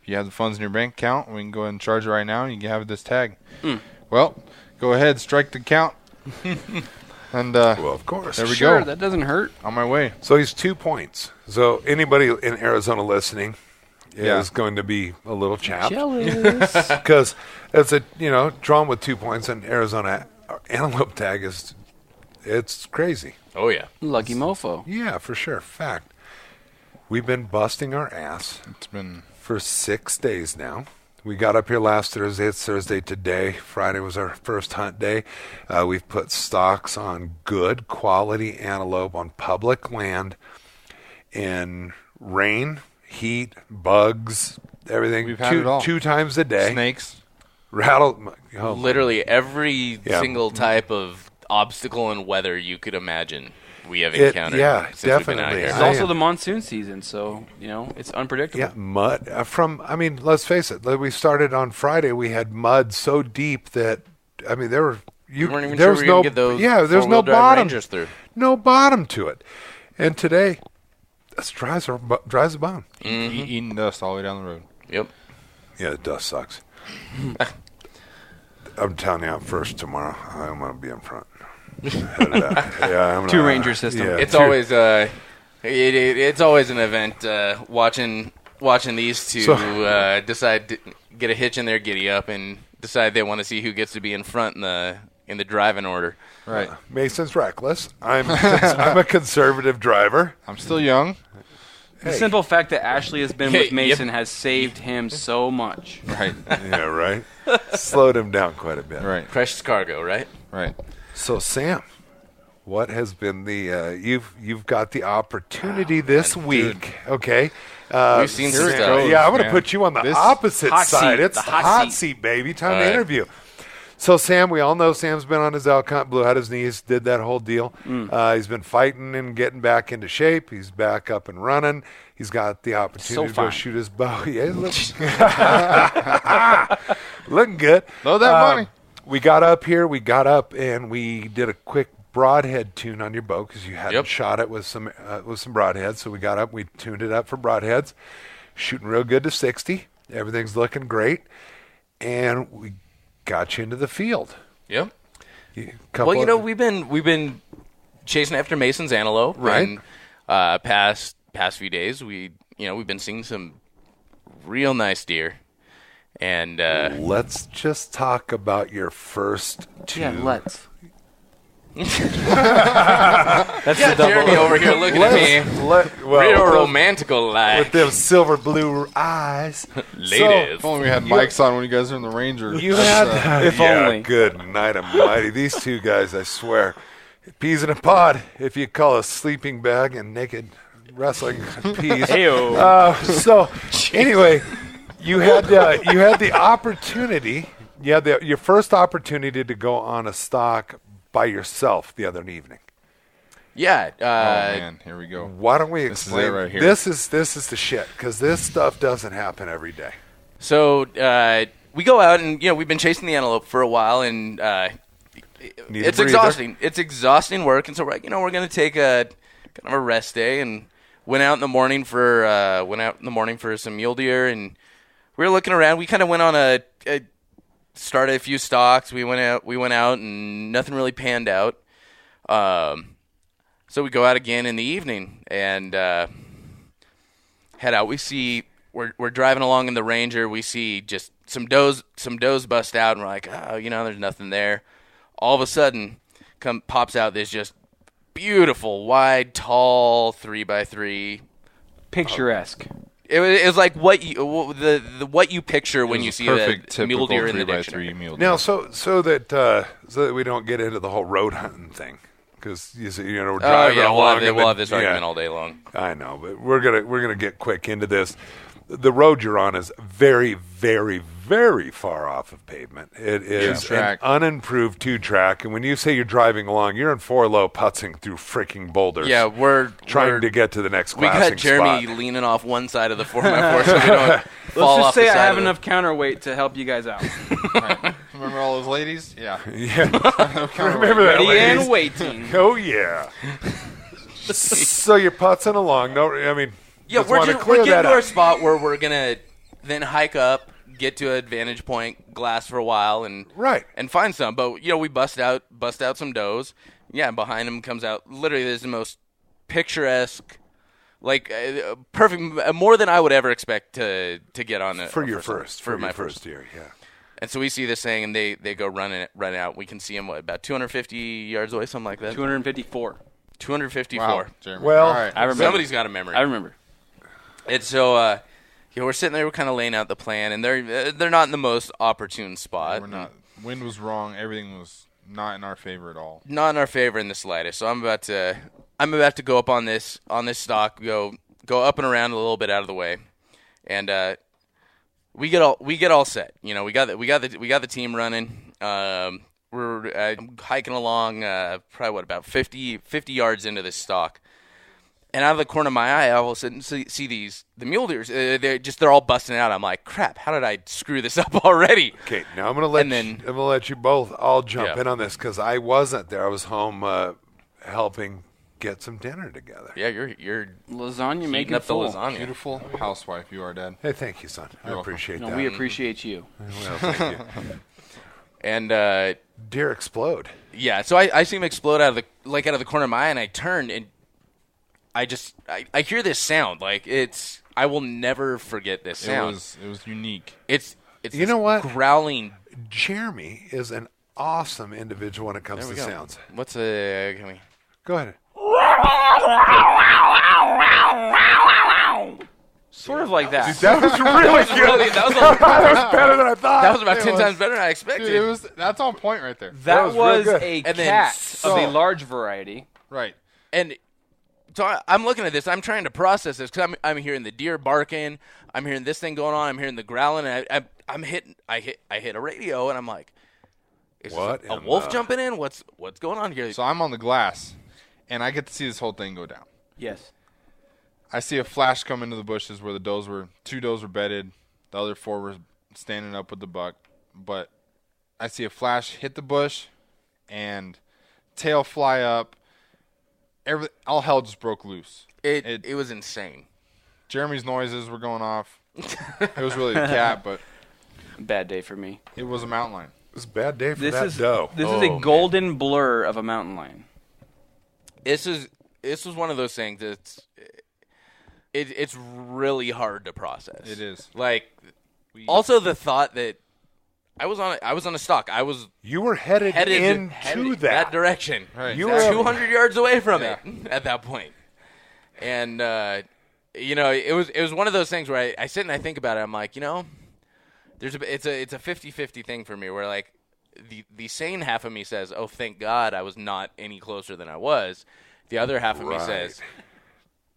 if you have the funds in your bank account, we can go ahead and charge it right now, and you can have this tag. Well, go ahead, strike the count. And well, of course. There we Sure, go. that doesn't hurt. On my way. So he's 2 points. So anybody in Arizona listening is going to be a little chapped. Jealous. Because it's drawn with 2 points, and Arizona antelope tag it's crazy. oh yeah, Lucky mofo. Yeah, for sure. Fact. We've been busting our ass It's been for 6 days now. We got up here last Thursday. It's Thursday today. Friday was our first hunt day. We've put stalks on good quality antelope on public land in rain, heat, bugs, everything. We've had it all. 2 times a day. snakes. literally every single type of obstacle and weather you could imagine we have encountered. Since we've been out definitely. here. It's also the monsoon season, so, it's unpredictable. Yeah, mud. Let's face it. We started on Friday. We had mud so deep that, there were... You weren't even there sure was we were going to get those there's no four-wheel drive bottom. Rangers through. No bottom to it. And today, it's dry as a bone. Eating dust all the way down the road. Yep. Yeah, the dust sucks. I'm telling you, I'm first tomorrow. I'm going to be in front. Two Ranger system. Yeah, It's always it's always an event watching these two decide to get a hitch in their giddy up and decide they want to see who gets to be in front in the driving order. Right. Mason's reckless. I'm a conservative driver. I'm still young. The simple fact that Ashley has been with Mason has saved him so much. Right. Yeah, right. Slowed him down quite a bit. Right. Precious cargo, right? Right. So Sam, what has been the you've got the opportunity this week? Okay. We've seen some stuff. Yeah, I'm going to put you on the opposite hot side. seat, It's the the hot hot seat. seat, baby. Time to interview. So Sam, we all know Sam's been on his elk hunt, blew out his knees, did that whole deal. He's been fighting and getting back into shape. He's back up and running. He's got the opportunity to go shoot his bow. Yeah, looking good. Load that money. We got up here. We got up and we did a quick broadhead tune on your bow because you hadn't shot it with some broadheads. So we got up. We tuned it up for broadheads. Shooting real good to 60. Everything's looking great, and we got you into the field. Yep. Well, we've been chasing after Mason's antelope, right? And, past few days, we've been seeing some real nice deer, and let's just talk about your first two. Yeah, let's. That's Jeremy over here looking at me, real romantical like with them silver blue eyes, ladies. If only we had mics on when you guys are in the Ranger. You had, if only. Good night, almighty. These two guys, I swear, peas in a pod. If you call a sleeping bag and naked wrestling peas. So anyway, you had the opportunity. You had your first opportunity to go on a stalk by yourself the other evening. Yeah. Oh man, here we go. Why don't we explain? This is it right here. This is the shit because this stuff doesn't happen every day. So we go out and we've been chasing the antelope for a while and it's exhausting. It's exhausting work, and so we're going to take a kind of a rest day, and went out in the morning for some mule deer, and we were looking around. We kind of went on started a few stalks. We went out, and nothing really panned out. So we go out again in the evening and head out. We're driving along in the Ranger. We see just some does bust out, and we're like, oh, there's nothing there. All of a sudden, pops out this just beautiful, wide, tall 3x3. Picturesque. It was like what you picture when you see a mule deer in the dictionary. Now, so that we don't get into the whole road hunting thing, because we're driving along. We'll have this argument all day long. I know, but we're gonna get quick into this. The road you're on is very, very, very far off of pavement. It is an unimproved 2-track, and when you say you're driving along, you're in 4-low putzing through freaking boulders. Yeah, we're trying to get to the next classing spot. We got Jeremy spot. leaning off one side of the 4x4 so we don't fall Let's just off say the I side have of enough counterweight to help you guys out. Right. Remember all those ladies? Yeah. Yeah. Remember that, Ready ladies? and waiting. Oh, yeah. So you're putzing along. Yeah, we're getting to our spot where we're going to then hike up, get to an vantage point, glass for a while, and find some. But, we bust out some does. Yeah, and behind them comes out, literally, there's the most picturesque, perfect, more than I would ever expect to get on it. For my first deer, yeah. And so we see this thing, and they go running out. We can see them, about 250 yards away, something like that? 254. 254. Wow, Jeremy. Well, all right. I remember. Somebody's got a memory. I remember. And so, we're sitting there, we're kind of laying out the plan, and they're not in the most opportune spot. We're not. Wind was wrong. Everything was not in our favor at all. Not in our favor in the slightest. So I'm about to go up on this stalk, go up and around a little bit out of the way, and we get all set. We got the team running. We're hiking along, probably about 50 yards into this stalk. And out of the corner of my eye, I all of a sudden see the mule deers. They're all busting out. I'm like, crap! How did I screw this up already? Okay, now I'm gonna let you both all jump in on this, because I wasn't there. I was home helping get some dinner together. Yeah, you're lasagna making up full. the lasagna. Beautiful housewife you are, Dad. Hey, thank you, son. I appreciate that. We appreciate you. Well, thank you. And deer explode. Yeah, so I see him explode out of the corner of my eye, and I turned and. I hear this sound I will never forget this sound. It was unique. It's you know what, growling. Jeremy is an awesome individual when it comes to sounds. What's Go ahead. Sort of like that. Dude, that was really good. That was better than I thought. That was about 10 times better than I expected. Dude, that's on point right there. That was real good. a And then cat of the large variety. Right. And so I'm looking at this. I'm trying to process this because I'm hearing the deer barking. I'm hearing this thing going on. I'm hearing the growling. And I hit a radio, and I'm like, is what a wolf jumping in? What's going on here? So I'm on the glass, and I get to see this whole thing go down. Yes. I see a flash come into the bushes where two does were bedded. The other 4 were standing up with the buck. But I see a flash hit the bush, and tail fly up. All hell just broke loose. It was insane. Jeremy's noises were going off. It was really the cat, but Bad day for me. it was a mountain lion. It was a bad day for that doe. This is a golden blur of a mountain lion. This was one of those things that's it's really hard to process. It is. Also the thought that I was on a stalk. You were headed into that direction. Right. You were 200 yards away from it at that point. And it was one of those things where I sit and I think about it. I'm like, it's a 50-50 thing for me where the sane half of me says, "Oh, thank God I was not any closer than I was." The other half of me says,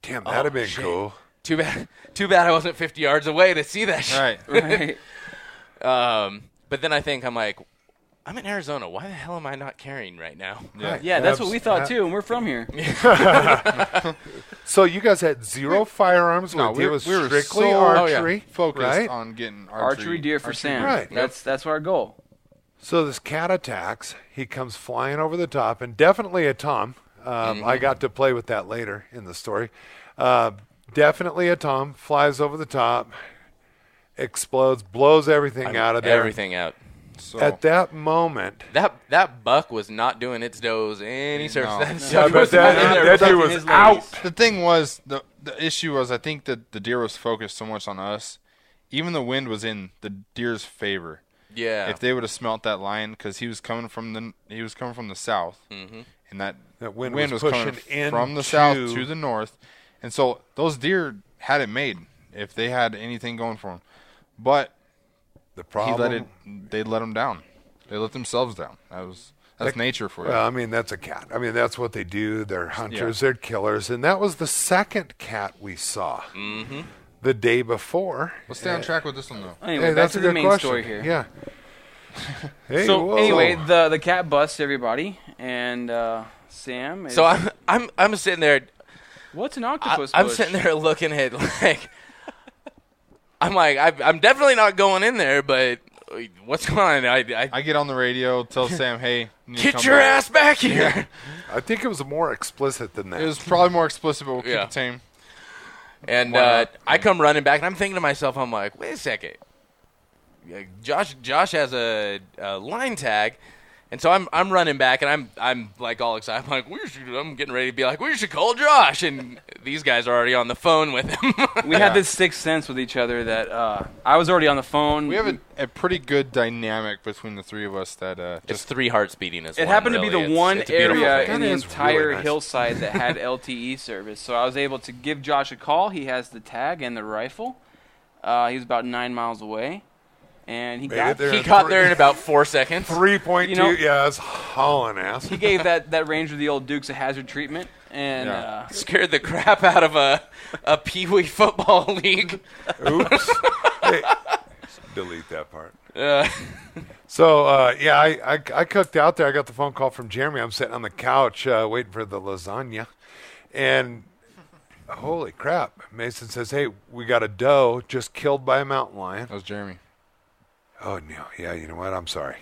"Damn, that'd have been cool." Too bad I wasn't 50 yards away to see that shit. Right. But then I think I'm like, I'm in Arizona. Why the hell am I not carrying right now? Yeah, that's what we thought too, and we're from here. So you guys had zero firearms with you. It was strictly archery. Focused on getting archery deer for Sam. Right. That's our goal. So this cat attacks. He comes flying over the top, and definitely a tom. I got to play with that later in the story. Definitely a tom. Flies over the top, explodes, blows everything out of there. Everything out. So At that moment, That buck was not doing its does any service. yeah, but that dude was out. the thing was, the issue was, I think that the deer was focused so much on us. Even the wind was in the deer's favor. Yeah. If they would have smelt that lion, because he was coming from the south, and that wind was was coming pushing from the into- south to the north, and so those deer had it made if they had anything going for them. But The problem. they let them down. They let themselves down. That's nature for you. Well, I mean, that's a cat. I mean, that's what they do. They're hunters. They're killers. And that was the second cat we saw the day before. Let's stay on track with this one, though. Anyway, Hey, back that's to a the good main question. story here. Yeah. Hey, So whoa. anyway, the cat busts everybody, and Sam. Is, So I'm sitting there. what's an octopus? I'm bush? sitting there looking at like. I'm like I'm definitely not going in there, but what's going on? I get on the radio, tell Sam, hey, you need to Get come your back. ass back here. I think it was more explicit than that. It was probably more explicit, but we'll keep Yeah. it tame. And Why not? I come running back, and I'm thinking to myself, I'm like, wait a second. Yeah, Josh has a line tag, and so I'm running back, and I'm like all excited. I'm like, I'm getting ready to be like, we should call Josh, and these guys are already on the phone with him. We had this sixth sense with each other that I was already on the phone. We have a pretty good dynamic between the three of us that It's 3 hearts beating as It one, happened really. to be the It's- one it's a beautiful area thing. in the That is entire really nice. hillside that had LTE service. So I was able to give Josh a call. He has the tag and the rifle. He was about 9 miles away, and he Made got it there. He got there in about 4 seconds. 3.2. You know- Yeah, it's hauling ass. He gave that ranger the old Dukes of Hazzard treatment, and Yeah. Scared the crap out of a Pee-wee football league. Oops. Hey, delete that part. Uh, So, I cooked out there. I got the phone call from Jeremy. I'm sitting on the couch waiting for the lasagna. And holy crap. Mason says, hey, we got a doe just killed by a mountain lion. That was Jeremy. Oh, no. Yeah, you know what? I'm sorry.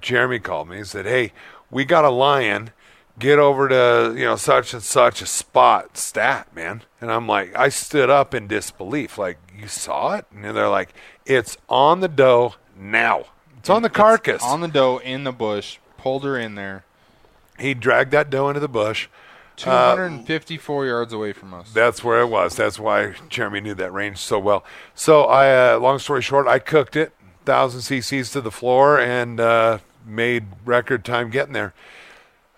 Jeremy called me and said, hey, we got a lion. Get over to, such and such a spot stat, man. And I'm like, I stood up in disbelief. Like, you saw it? And they're like, it's on the doe now. It's on the carcass. On the doe in the bush, pulled her in there. He dragged that doe into the bush. 254 yards away from us. That's where it was. That's why Jeremy knew that range so well. So long story short, I cooked it, 1,000 cc's to the floor, and made record time getting there.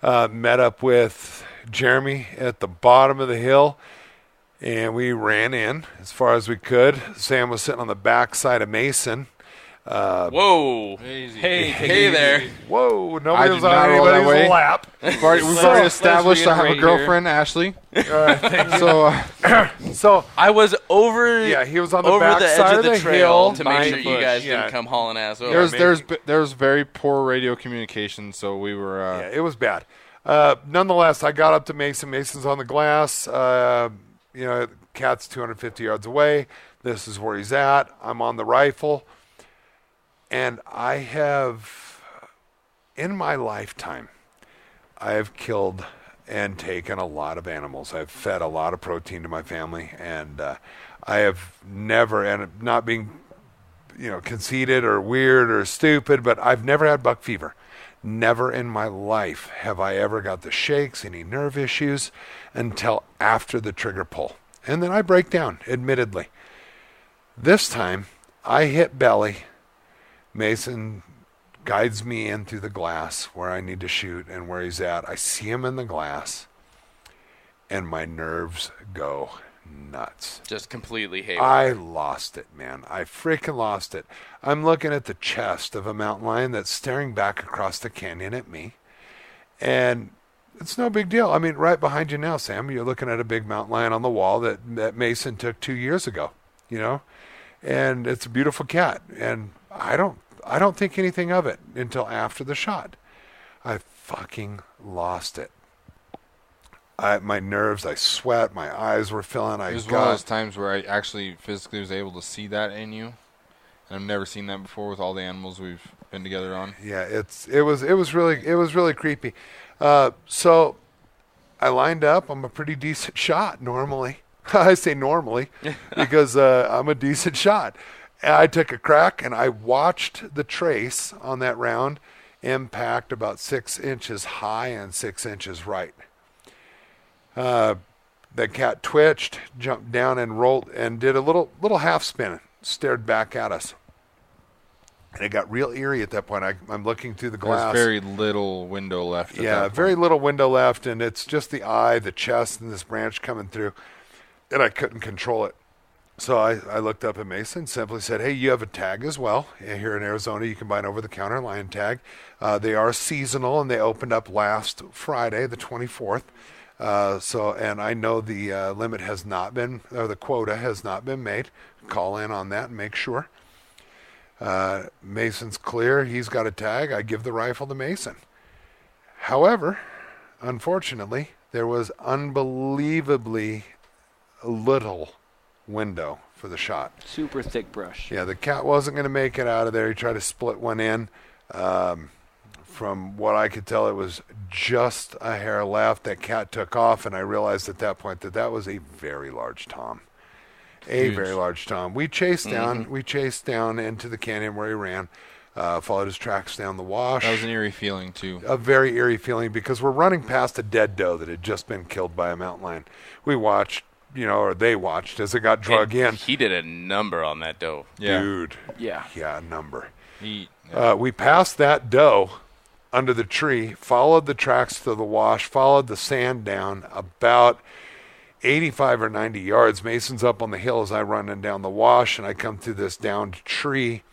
Met up with Jeremy at the bottom of the hill, and we ran in as far as we could. Sam was sitting on the back side of Mason. whoa. Easy. Hey there. Whoa, I nobody did was not on roll that anybody's way. lap. We've already established I have a reiterate girlfriend, Ashley. So So, I was yeah, he was on the over back the edge side of the trail hill to by make the sure you bush. guys Yeah. didn't come hauling ass over. there's very poor radio communication, so we were Yeah, it was bad. Nonetheless, I got up to Mason. Mason's on the glass. The cat's 250 yards away. This is where he's at. I'm on the rifle. And I have, in my lifetime, I have killed and taken a lot of animals. I've fed a lot of protein to my family. And I have never, and not being, conceited or weird or stupid, but I've never had buck fever. Never in my life have I ever got the shakes, any nerve issues, until after the trigger pull. And then I break down, admittedly. This time, I hit belly. Mason guides me in through the glass where I need to shoot and where he's at. I see him in the glass, and my nerves go nuts. Just completely haywire. I lost it, man. I freaking lost it. I'm looking at the chest of a mountain lion that's staring back across the canyon at me. And it's no big deal. I mean, right behind you now, Sam, you're looking at a big mountain lion on the wall that Mason took 2 years ago, And it's a beautiful cat. And I don't think anything of it until after the shot. I fucking lost it. My nerves, I sweat, my eyes were filling. it was one of those times where I actually physically was able to see that in you, and I've never seen that before with all the animals we've been together on. Yeah, it was really creepy. So I lined up. I'm a pretty decent shot normally, I say normally because I'm a decent shot. And I took a crack, and I watched the trace on that round impact about 6 inches high and 6 inches right. The cat twitched, jumped down, and rolled, and did a little half spin, stared back at us. And it got real eerie at that point. I'm looking through the glass. There's very little window left. At that Yeah, point. very little window left, and it's just the eye, the chest, and this branch coming through. And I couldn't control it. So I looked up at Mason, simply said, hey, you have a tag as well. Here in Arizona, you can buy an over-the-counter lion tag. They are seasonal, and they opened up last Friday, the 24th. And I know the limit has not been, or the quota has not been made. Call in on that and make sure. Mason's clear. He's got a tag. I give the rifle to Mason. However, unfortunately, there was unbelievably little window for the shot. Super thick brush. Yeah, the cat wasn't going to make it out of there. He tried to split one in. From what I could tell, it was just a hair left. That cat took off, and I realized at that point that was a very large tom. A very large tom. We chased down. We chased down into the canyon where he ran. Followed his tracks down the wash. That was an eerie feeling too. A very eerie feeling because we're running past a dead doe that had just been killed by a mountain lion. We watched, or they watched as it got drug in. He did a number on that doe. Yeah. Dude. Yeah. Yeah, a number. Yeah. We passed that doe under the tree, followed the tracks to the wash, followed the sand down about 85 or 90 yards. Mason's up on the hill as I run in down the wash, and I come through this downed tree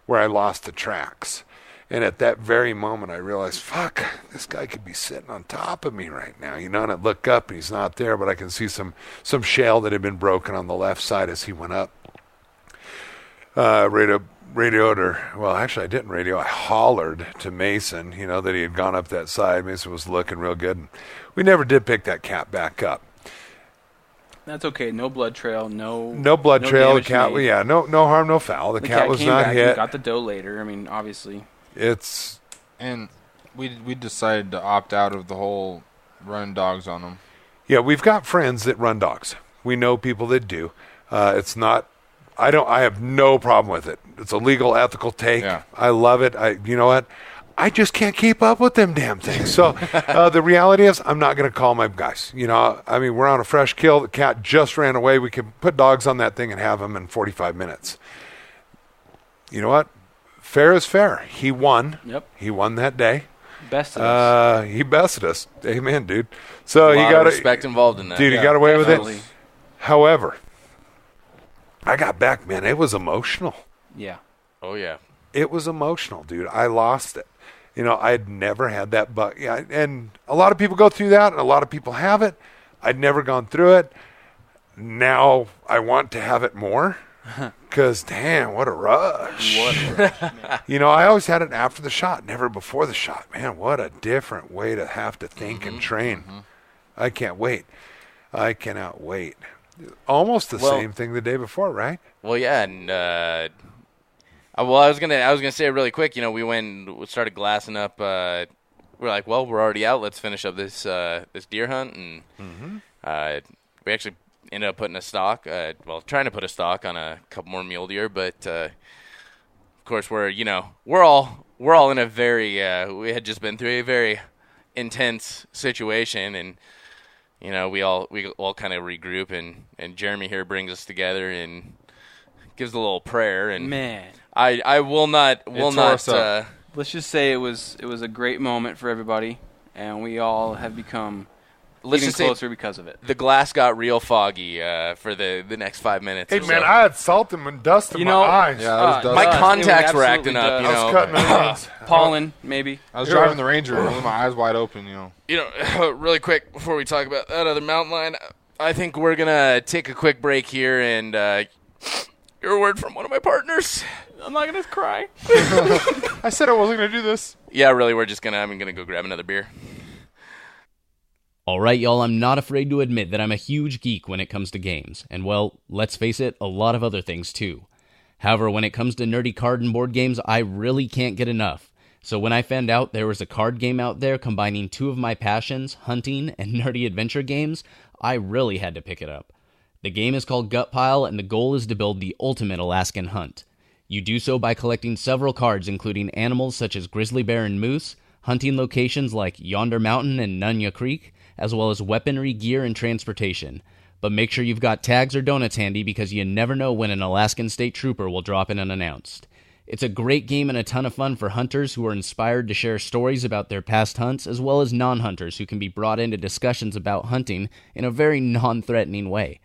where I lost the tracks. And at that very moment, I realized, fuck, this guy could be sitting on top of me right now. And I look up, and he's not there, but I can see some shale that had been broken on the left side as he went up. Radioed, actually I didn't radio. I hollered to Mason, that he had gone up that side. Mason was looking real good. And we never did pick that cat back up. That's okay. No blood trail. No blood trail. The damage cat, made. no harm, no foul. The cat was came not back hit. And got the doe later. I mean, obviously. And we decided to opt out of the whole run dogs on them. Yeah, we've got friends that run dogs. We know people that do. It's not. I have no problem with it. It's a legal, ethical take. Yeah. I love it. You know what? I just can't keep up with them damn things. So the reality is I'm not going to call my guys. We're on a fresh kill. The cat just ran away. We can put dogs on that thing and have them in 45 minutes. You know what? Fair is fair. He won. Yep. He won that day. Bested us. He bested us. Amen, dude. So A you lot got of respect involved in that. Dude, he got away with definitely. it. However, I got back, man. It was emotional. Yeah. Oh, yeah. It was emotional, dude. I lost it. I had never had that buck. Yeah, and a lot of people go through that, and a lot of people have it. I'd never gone through it. Now I want to have it more because, damn, what a rush. Man. I always had it after the shot, never before the shot. Man, what a different way to have to think and train. I can't wait. I cannot wait. Almost the same thing the day before, right? Well, yeah, and I was gonna say really quick. We started glassing up. We're like, well, we're already out. Let's finish up this deer hunt, and we actually ended up putting a stock. Trying to put a stock on a couple more mule deer, but of course we're all in a very we had just been through a very intense situation, and we all kind of regroup, and Jeremy here brings us together and gives a little prayer, and man, I will not. Let's just say it was a great moment for everybody, and we all have become even closer because of it. The glass got real foggy for the next 5 minutes. Hey, man, I had salt and dust in my eyes. Yeah, that was dust. My It contacts were absolutely acting up. does. I was cutting my veins. Pollen, maybe. I was driving the Ranger with my eyes wide open, Really quick before we talk about that other mountain lion, I think we're gonna take a quick break here and hear a word from one of my partners. I'm not gonna cry. I said I wasn't going to do this. Yeah, really, I'm gonna go grab another beer. Alright, y'all, I'm not afraid to admit that I'm a huge geek when it comes to games, and well, let's face it, a lot of other things too. However, when it comes to nerdy card and board games, I really can't get enough. So when I found out there was a card game out there combining two of my passions, hunting and nerdy adventure games, I really had to pick it up. The game is called Gut Pile, and the goal is to build the ultimate Alaskan hunt. You do so by collecting several cards, including animals such as grizzly bear and moose, hunting locations like Yonder Mountain and Nunya Creek, as well as weaponry, gear, and transportation. But make sure you've got tags or donuts handy because you never know when an Alaskan state trooper will drop in unannounced. It's a great game and a ton of fun for hunters who are inspired to share stories about their past hunts, as well as non-hunters who can be brought into discussions about hunting in a very non-threatening way.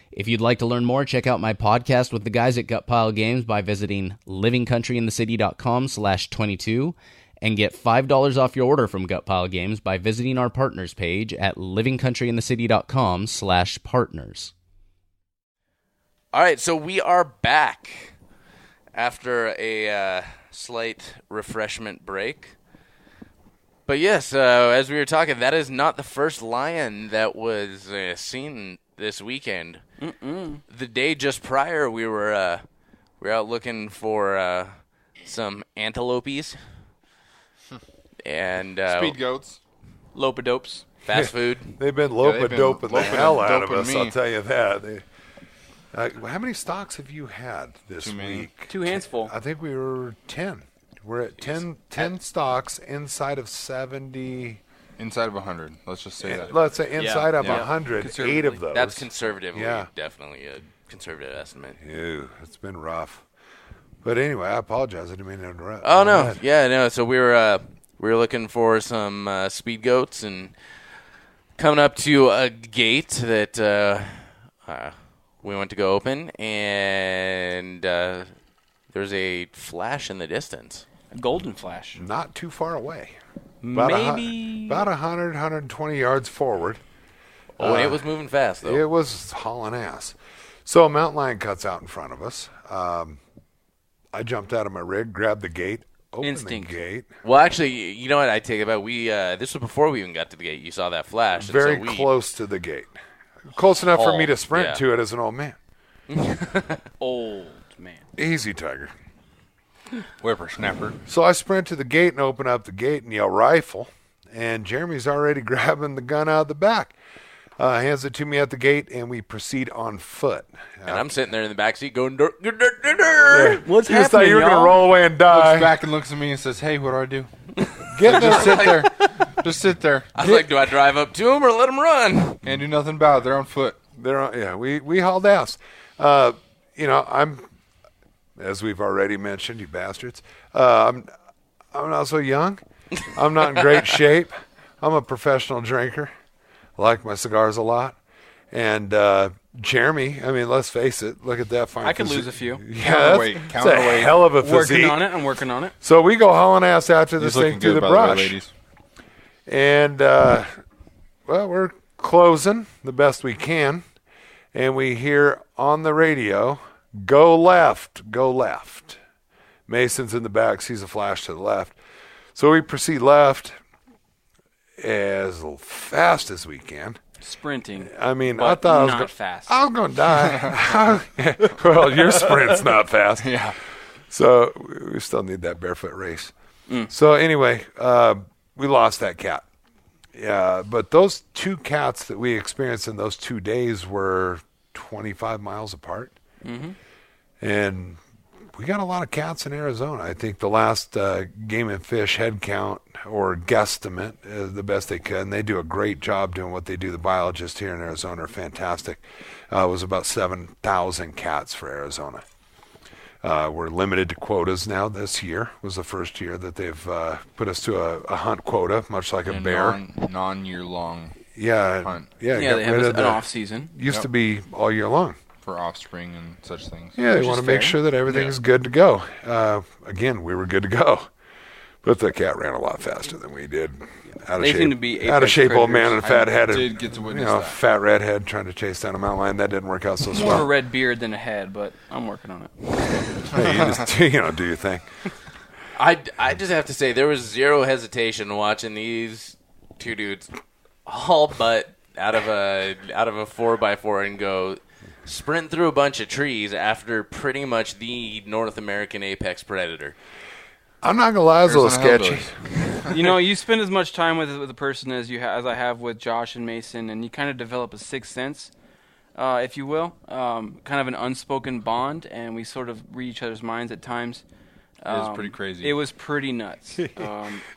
If you'd like to learn more, check out my podcast with the guys at Gut Pile Games by visiting livingcountryinthecity.com/22 and get $5 off your order from Gut Pile Games by visiting our partners page at livingcountryinthecity.com/partners. All right, so we are back after a slight refreshment break. But yes, as we were talking, that is not the first lion that was seen this weekend. The day just prior, we were out looking for some antelopes and Speed goats. Lopidopes. fast food. They've been doping the hell out of us, me. I'll tell you that. How many stalks have you had this week? 2 hands full. I think we were 10. We're at 10 stalks inside of 70. Inside of 100. Let's just say that. Let's say inside of Yeah. 100, 8 of those. That's conservatively, Yeah. definitely a conservative estimate. Ew, it's been rough. But anyway, I apologize. I didn't mean to interrupt. Oh, Go no. ahead. Yeah, no. So we were looking for some speed goats and coming up to a gate that we went to go open, and there's a flash in the distance. A golden flash. Not too far away. Maybe. About 100, 120 yards forward. Oh, and it was moving fast, though. It was hauling ass. So a mountain lion cuts out in front of us. I jumped out of my rig, grabbed the gate, opened Instinct. the gate. Well, actually, you know what? I take it back. This was before we even got to the gate. You saw that flash. and Very so we, close to the gate. Close enough for me to sprint yeah. to it as an old man. Old man. Easy, Tiger. Whippersnapper. So I sprint to the gate and open up the gate and yell rifle. And Jeremy's already grabbing the gun out of the back. Hands it to me at the gate, and we proceed on foot. And I'm sitting there in the back seat going, "Dur, dur, dur, dur, dur." What's You just thought happening, you were going to y'all? roll away and Looks die. back and looks at me and says, "Hey, what do I do?" Get Just there. sit there. Just sit there I was like, do I drive up to him or let him run? and do nothing about it. They're on foot. We hauled ass. I'm, as we've already mentioned, you bastards. I'm not so young. I'm not in great shape. I'm a professional drinker. I like my cigars a lot. And Jeremy, I mean, let's face it. Look at that fine I could physique. lose a few. Yeah, that's a Counterweight. hell of a physique. Working on it. I'm working on it. So we go hauling ass after this He's thing looking through good, the by the way, brush. ladies. And, we're closing the best we can. And we hear on the radio, go left, go left. Mason's in the back, sees a flash to the left. So we proceed left as fast as we can. Sprinting. I mean, But I thought I was not fast. I was going to die. Well, your sprint's not fast. Yeah. So we still need that barefoot race. So anyway, we lost that cat. Yeah, but those 2 cats that we experienced in those 2 days were 25 miles apart. Mm-hmm. And we got a lot of cats in Arizona. I think the last Game and Fish head count or guesstimate is the best they could. And they do a great job doing what they do. The biologists here in Arizona are fantastic. It was about 7,000 cats for Arizona. We're limited to quotas now. This year was the first year that they've put us to a hunt quota, much like a bear. Non-year-long Yeah, hunt. yeah. Yeah, got they have rid an of the- off season. Used Yep. to be all year long. for offspring and such things. Yeah, they Which want is to make fair. sure that everything's good to go. Again, we were good to go, but the cat ran a lot faster than we did. Out of They shape, seem to be out of apex shape old man predators. and fat head. did get to witness that. Fat redhead trying to chase down a mountain lion. That didn't work out so More of a swell. red beard than a head, but I'm working on it. Hey, you just do your thing. I just have to say, there was zero hesitation watching these 2 dudes all but out of a 4x4 and go sprint through a bunch of trees after pretty much the North American apex predator. I'm not gonna lie, it's a little Arizona sketchy. You know, you spend as much time with a person as I have with Josh and Mason, and you kind of develop a sixth sense. if you will, kind of an unspoken bond, and we sort of read each other's minds at times. It was pretty crazy. It was pretty nuts.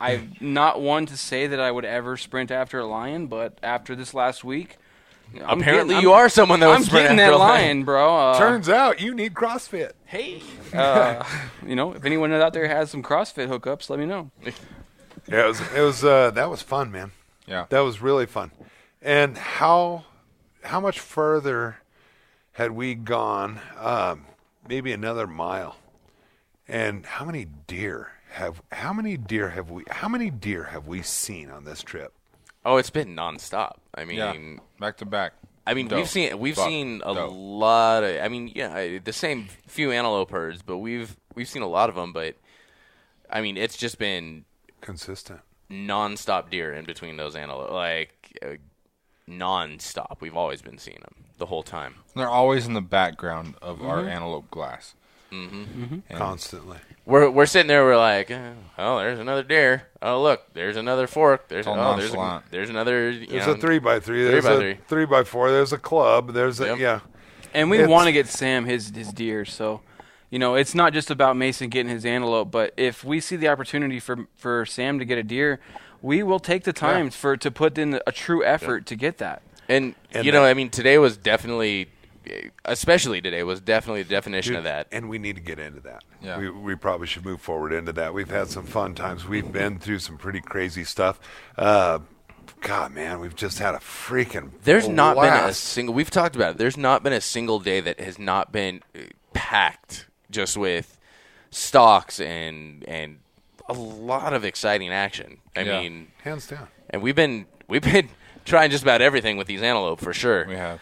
I'm not one to say that I would ever sprint after a lion, but after this last week, apparently you are someone that I'm was sprint getting after that a lion. lion, bro. Turns out you need CrossFit. Hey. If anyone out there has some CrossFit hookups, let me know. Yeah, it was that was fun, man. Yeah. That was really fun. And how much further had we gone? Maybe another mile. And how many deer have we seen on this trip? Oh, it's been nonstop. I mean, back to back. I mean, Dope. we've seen a Dope. lot of. I mean, the same few antelope herds, but we've seen a lot of them. But I mean, it's just been Consistent. nonstop deer in between those antelope, nonstop. We've always been seeing them the whole time. They're always in the background of our antelope glass. Constantly. We're sitting there. We're like, oh, there's another deer. Oh, look, there's another fork. There's all there's nonchalant. another. There's a 3x3. There's 3x3. a 3x4. There's a club. There's a Yep. And we It's- want to get Sam his deer, so it's not just about Mason getting his antelope, but if we see the opportunity for Sam to get a deer, we will take the time to put in a true effort to get that. And I mean, today was definitely, especially today, was definitely the definition of that. And we need to get into that. Yeah. We probably should move forward into that. We've had some fun times. We've been through some pretty crazy stuff. God, man, we've just had a freaking There's not been a blast. single. We've talked about it. There's not been a single day that has not been packed just with stalks and a lot of exciting action. I mean, Hands down. and we've been trying just about everything with these antelope for sure. We have.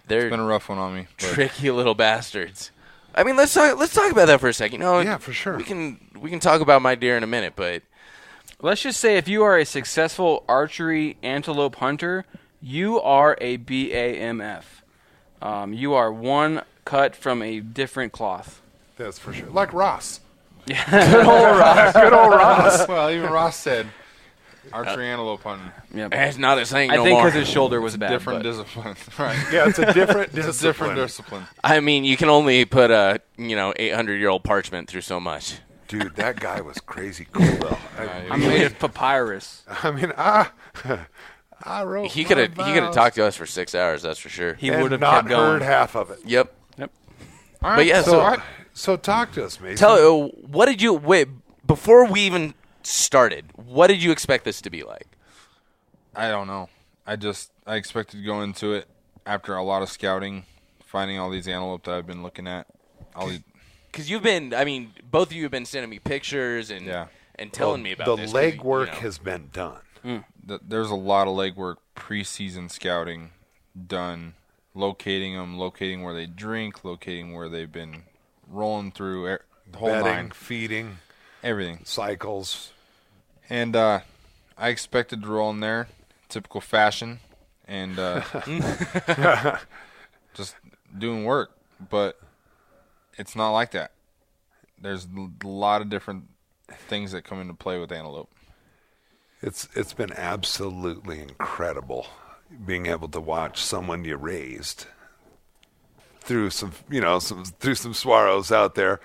They're It's been a rough one on me. but- tricky little bastards. I mean, let's talk about that for a second. Yeah, for sure. We can talk about my deer in a minute, but Let's just say if you are a successful archery antelope hunter, you are a BAMF. You are one cut from a different cloth. That's for sure. Like Ross. good old Ross. Good old Ross. Well, even Ross said archery antelope hunting. Yeah, It's not a thing I no think more. because his shoulder was bad. Different but- discipline. Right. Yeah, it's a different It's a discipline. different discipline. I mean, you can only put a 800-year-old parchment through so much. Dude, that guy was crazy cool, though. I'm made of papyrus. I mean, I wrote He could have vows talked to us for 6 hours. That's for sure. He and would have not kept going. heard half of it. Yep. Yep. But yeah, So talk to us, Mason. what did you wait before we even started? What did you expect this to be like? I don't know. I expected to go into it after a lot of scouting, finding all these antelope that I've been looking at. Because both of you have been sending me pictures and telling me about the this. legwork has been done. There's a lot of legwork, preseason scouting done, locating them, locating where they drink, locating where they've been rolling through, the whole Bedding, nine, feeding, everything. cycles. And I expected to roll in there, typical fashion, and just doing work. But it's not like that. There's a lot of different things that come into play with antelope. It's been absolutely incredible being able to watch someone you raised through some swarrows out there.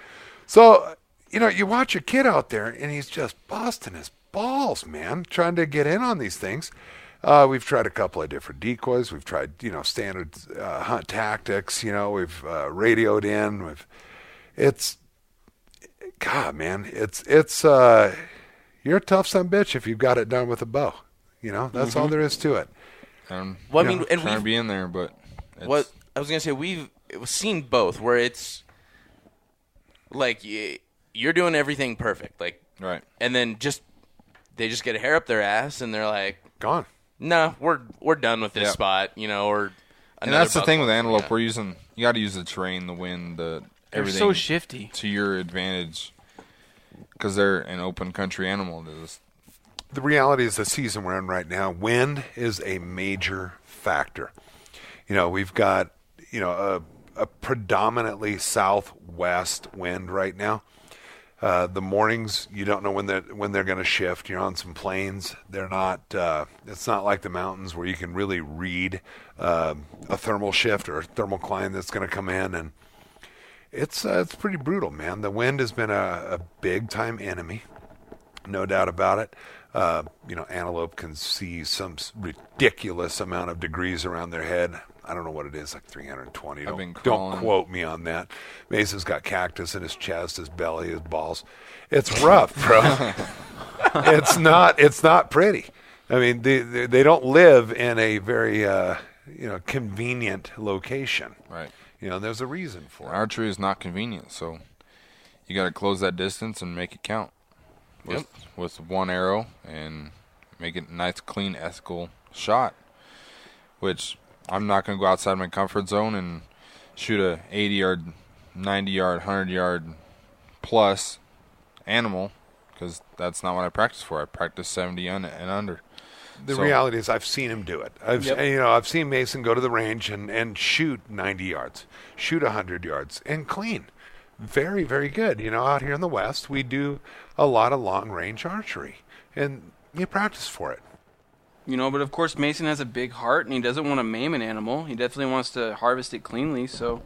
So, you watch your kid out there and he's just busting his balls, man, trying to get in on these things. We've tried a couple of different decoys. We've tried, standard hunt tactics. We've radioed in. God, man, you're a tough son of a bitch if you've got it done with a bow. That's all there is to it. And and trying to we've be in there, but what I was gonna say, we've seen both where it's like you're doing everything perfect, like right, and then they just get a hair up their ass and they're like, Gone. "No, we're done with this Yep. spot," or. And that's the buck thing with one. antelope. Yeah. You got to use the terrain, the wind, They're everything so shifty. to your advantage because they're an open country animal. The reality is the season we're in right now, wind is a major factor. We've got, a predominantly southwest wind right now. The mornings, you don't know when they're going to shift. You're on some plains. They're not. It's not like the mountains where you can really read a thermal shift or a thermal climb that's going to come in, and it's pretty brutal, man. The wind has been a big time enemy, no doubt about it. Antelope can see some ridiculous amount of degrees around their head. I don't know what it is, like 320. Don't quote me on that. Mason's got cactus in his chest, his belly, his balls. It's rough, bro. It's not pretty. I mean, they don't live in a very convenient location. Right. There's a reason for it. Archery is not convenient, so you got to close that distance and make it count. With one arrow and make it a nice, clean, ethical shot, which I'm not going to go outside my comfort zone and shoot a 80-yard, 90-yard, 100-yard plus animal, because that's not what I practice for. I practice 70 and under. The reality is I've seen him do it. I've seen Mason go to the range and shoot 90 yards, shoot 100 yards, and clean. Very, very good. Out here in the West, we do a lot of long-range archery, and you practice for it. But of course Mason has a big heart, and he doesn't want to maim an animal. He definitely wants to harvest it cleanly. So,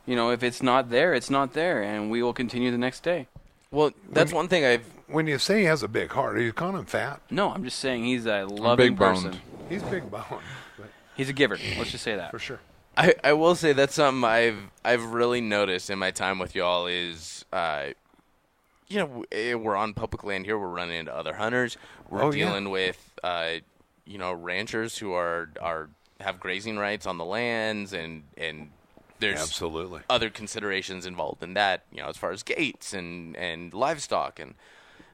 if it's not there, it's not there, and we will continue the next day. Well, that's one thing When you say he has a big heart, are you calling him fat? No, I'm just saying he's a loving person. He's big boned. He's a giver. Let's just say that. For sure. I will say that's something I've really noticed in my time with y'all is, we're on public land here. We're running into other hunters. We're dealing with, ranchers who have grazing rights on the lands, and there's absolutely other considerations involved in that, as far as gates and livestock, and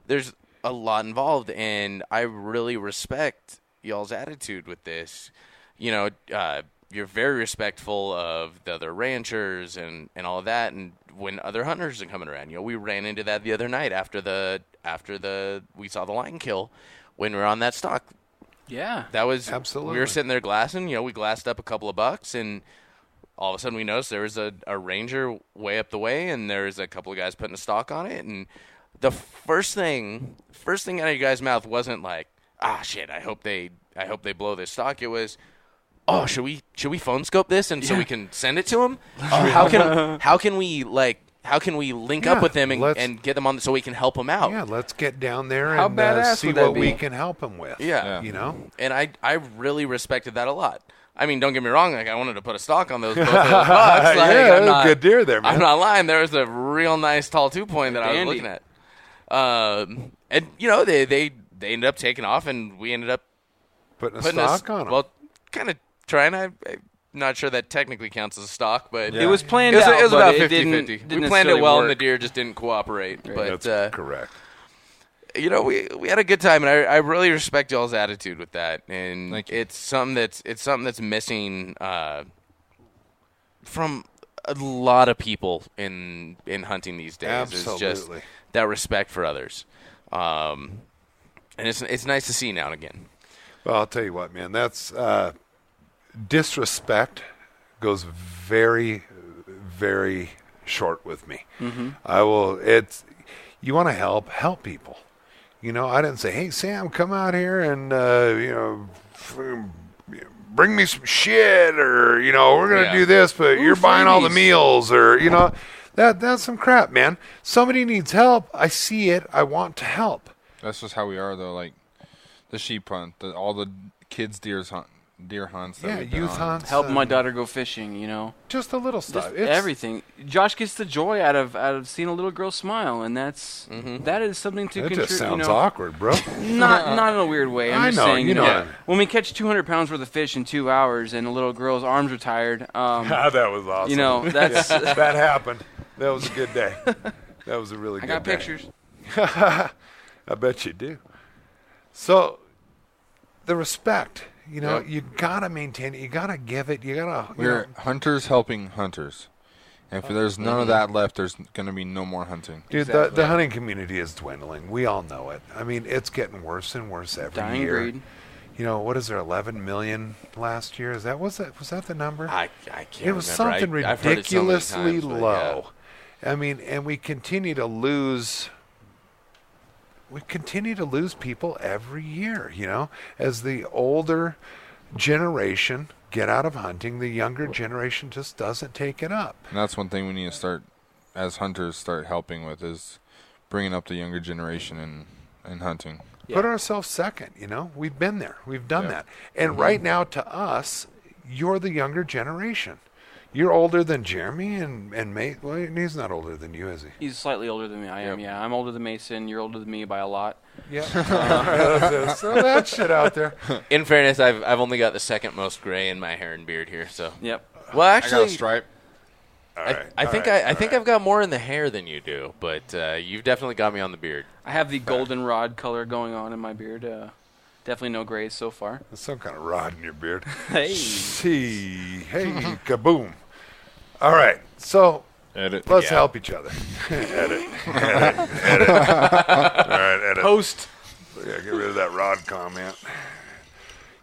there's a lot involved. And I really respect y'all's attitude with this. You're very respectful of the other ranchers and all of that, and when other hunters are coming around, we ran into that the other night after we saw the lion kill when we were on that stalk. Yeah, that was absolutely. We were sitting there glassing. We glassed up a couple of bucks, and all of a sudden we noticed there was a ranger way up the way, and there was a couple of guys putting a stalk on it. And the first thing out of your guys' mouth wasn't like, shit, I hope they blow this stalk. It was, oh, should we phone scope this so we can send it to him? How can we link up with them and get them on so we can help them out? Yeah, let's get down there How and badass see would that what be? we can help them with. Yeah. And I really respected that a lot. I mean, don't get me wrong. I wanted to put a stalk on both of those bucks. Good deer there, man. I'm not lying. There was a real nice tall 2-point that I was looking at. And they ended up taking off, and we ended up putting a stalk on them. Well, kind of trying. I'm not sure that technically counts as a stalk, but it was planned out. It was about but 50-50. We We planned it well, work. and the deer just didn't cooperate. Right. But That's correct. we had a good time, and I really respect y'all's attitude with that. And it's something that's missing from a lot of people in hunting these days. Absolutely. Is just that respect for others, and it's nice to see now and again. Well, I'll tell you what, man. That's disrespect goes very, very short with me. Mm-hmm. You want to help people. I didn't say, hey, Sam, come out here and, bring me some shit, or, we're going to do this, but you're buying all the meals, or, that's some crap, man. Somebody needs help. I see it. I want to help. That's just how we are, though. Like the sheep hunt, all the kids' deer hunts. That we've been youth on. hunts. Helping my daughter go fishing, Just the little stuff. Just everything. Josh gets the joy out of seeing a little girl smile, and that is something to That contribute. just sounds awkward, bro. Not in a weird way. I'm I just know, saying, you know. when we catch 200 pounds worth of fish in 2 hours, and a little girl's arms are tired. That was awesome. That's that happened. That was a good day. That was a really good day. I got pictures. I bet you do. So, the respect, you gotta maintain it. You gotta give it. You gotta. We're hunters helping hunters. And if there's none of that left, there's going to be no more hunting. Dude, the hunting community is dwindling. We all know it. I mean, it's getting worse and worse every Dying year. breed. What is there? 11 million last year? Was that the number? I can't It was remember. something I've heard it so many ridiculously times, but low. I mean, and we continue to lose we continue to lose people every year, as the older generation get out of hunting, the younger generation just doesn't take it up. And that's one thing we need to start, as hunters, start helping with, is bringing up the younger generation in hunting. Yeah. Put ourselves second, We've been there. We've done that. And right now, to us, you're the younger generation. You're older than Jeremy and Mason. Well, he's not older than you, is he? He's slightly older than me. I am, yeah. I'm older than Mason. You're older than me by a lot. Yeah. Let's throw that shit out there. In fairness, I've only got the second most gray in my hair and beard here. So. Yep. Well, actually, I got a stripe. I think I've got more in the hair than you do, but you've definitely got me on the beard. I have the goldenrod color going on in my beard. Definitely no grays so far. There's some kind of rod in your beard. Hey. Hey, kaboom. All right, so let's help each other. Edit. All right, edit. Post. Yeah, get rid of that rod comment.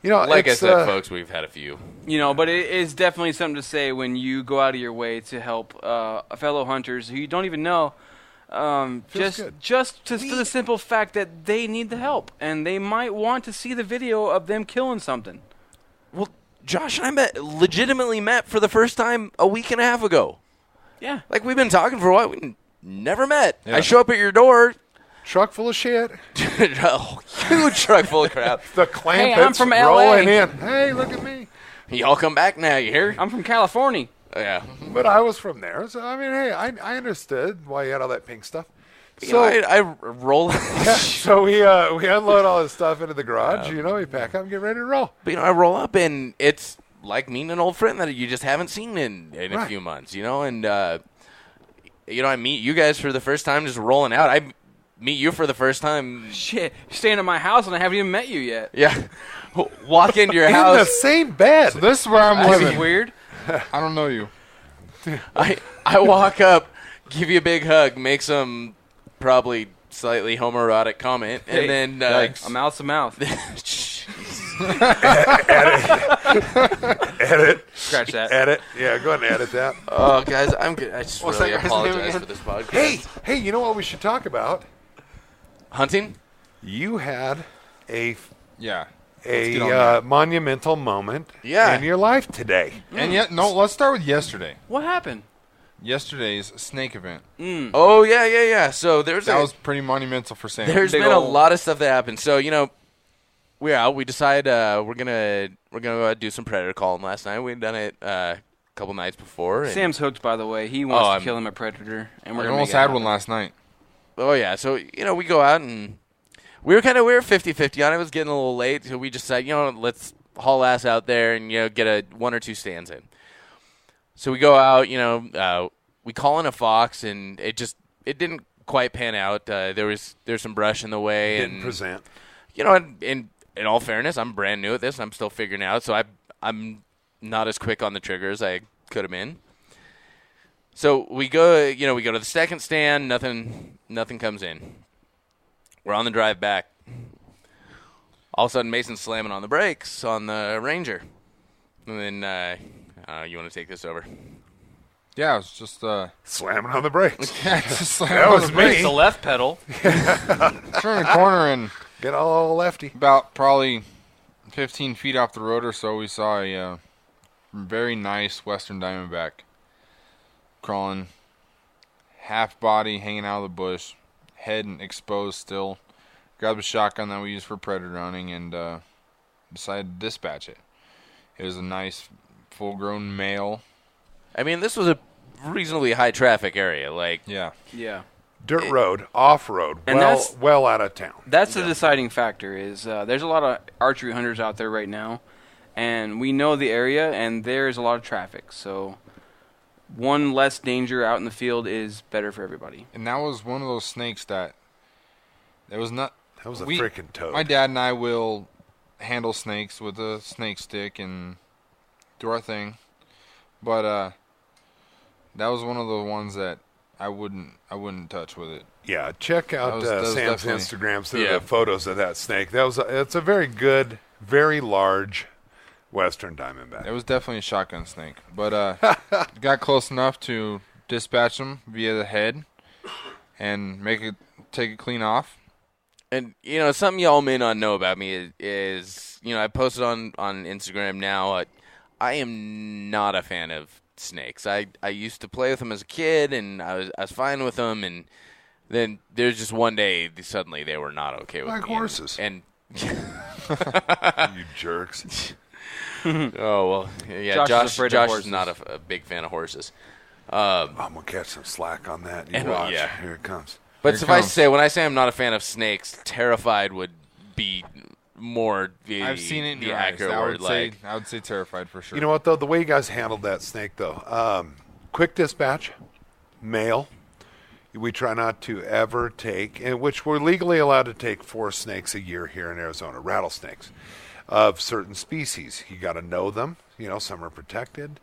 Like I said, folks, we've had a few. But it is definitely something to say when you go out of your way to help fellow hunters who you don't even know. Just for the simple fact that they need the help, and they might want to see the video of them killing something. Well, Josh and I legitimately met for the first time a week and a half ago. Yeah. Like, we've been talking for a while. We never met. Yeah. I show up at your door. Truck full of shit. Huge truck full of crap. The clampets hey, I'm from rolling LA. in. Hey, look at me. Y'all come back now, you hear? I'm from California. Yeah. But I was from there. So, hey, I understood why you had all that pink stuff. So I roll. So we unload all this stuff into the garage. We pack up and get ready to roll. But I roll up and it's like meeting an old friend that you just haven't seen in a few months. And I meet you guys for the first time, just rolling out. I meet you for the first time. Shit, you're staying at my house and I haven't even met you yet. Yeah, walk into your house in the same bed. So this is where I'm living. Weird. I don't know you. I walk up, give you a big hug, make some probably slightly homoerotic comment, and then a mouth to mouth. Edit. Scratch that. Edit. Yeah, go ahead and edit that. Oh, guys, I'm good. I just really apologize for this podcast. Hey, you know what we should talk about? Hunting? You had a monumental moment in your life today. And let's start with yesterday. What happened? Yesterday's snake event. Oh, yeah. So that was pretty monumental for Sam. There's been a lot of stuff that happened. So, we're out. We decide we're gonna go do some predator calling last night. We'd done it a couple nights before. Sam's hooked, by the way. He wants to kill him a predator, and we're almost had one last night. Oh yeah. So we go out and we were 50-50 on it. It was getting a little late, so we just said, let's haul ass out there and get one or two stands in. So we go out. We call in a fox, and it didn't quite pan out. There's some brush in the way. Didn't present. In all fairness, I'm brand new at this. I'm still figuring it out, so I'm not as quick on the trigger as I could have been. So we go to the second stand. Nothing comes in. We're on the drive back. All of a sudden, Mason's slamming on the brakes on the Ranger. And then, you want to take this over? Yeah, it was just slamming on the brakes. That was me. The left pedal. Turn the corner and get all lefty. About probably 15 feet off the road or so, we saw a very nice western diamondback crawling, half body hanging out of the bush, head exposed still. Grabbed a shotgun that we use for predator hunting and decided to dispatch it. It was a nice full-grown male. I mean, this was a reasonably high traffic area. Yeah. Dirt road, off-road, and well out of town. That's the deciding factor is there's a lot of archery hunters out there right now, and we know the area, and there's a lot of traffic. So one less danger out in the field is better for everybody. And that was one of those snakes that was not... That was a freaking toad. My dad and I will handle snakes with a snake stick and do our thing. But that was one of the ones that I wouldn't touch with it. Yeah, check out Sam's Instagram. See the photos of that snake. It's a very good, very large western diamondback. It was definitely a shotgun snake, but got close enough to dispatch him via the head and take it clean off. And, something y'all may not know about me is I posted on Instagram now, I am not a fan of snakes. I used to play with them as a kid, and I was fine with them, and then there's just one day, suddenly they were not okay with Like me. horses. And You jerks. oh, well, yeah, Josh is afraid of Josh horses. is not a big fan of horses. I'm going to catch some slack on that. You And- watch. yeah. Here it comes. But Here it suffice to comes. say, when I say I'm not a fan of snakes, terrified would be more the, I've seen it in the your eyes. accurate I word. would say terrified for sure. You know what, though? The way you guys handled that snake, though. Quick dispatch, male. We try not to ever take, and which we're legally allowed to take 4 snakes a year here in Arizona, rattlesnakes of certain species. You got to know them. Some are protected.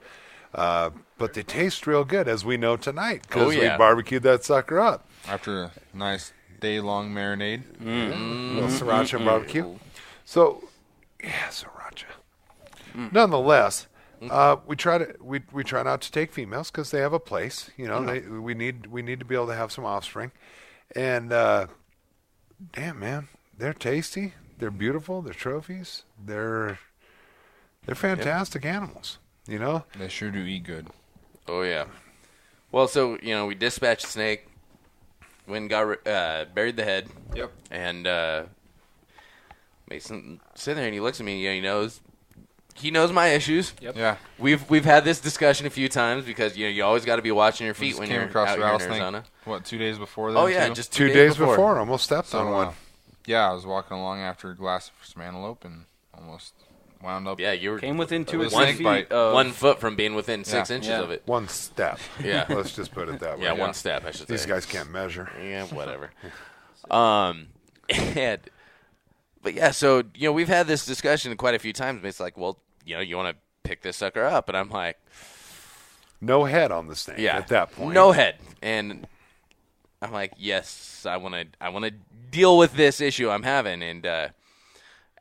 But they taste real good, as we know tonight, because we barbecued that sucker up. After a nice day-long marinade. Little sriracha barbecue. So, yeah, sriracha. Nonetheless, we try not to take females because they have a place. We need to be able to have some offspring. And damn, man, they're tasty. They're beautiful. They're trophies. They're fantastic animals. They sure do eat good. Oh, yeah. Well, so, we dispatched the snake, went and got buried the head. Yep. And Mason sitting there, and he looks at me, he knows my issues. Yep. Yeah. We've had this discussion a few times because, you always got to be watching your feet Just when came you're across out a here in rattlesnake, Arizona. What, 2 days before then? Oh, yeah, too? just 2 days before, almost stepped on one. Yeah, I was walking along after a glass of some antelope and almost wound up. Yeah, you were Came within 2 or was 3 snake feet. bite. Of, 1 foot from being within 6 Yeah. inches Yeah. of it. One step. Yeah. Let's just put it that way. Yeah, one step, I should say. These guys can't measure. Yeah, whatever. But yeah, so we've had this discussion quite a few times. But it's like, well, you want to pick this sucker up, and I'm like, No head on the snake at that point. no head, and I'm like, yes, I want to deal with this issue I'm having, and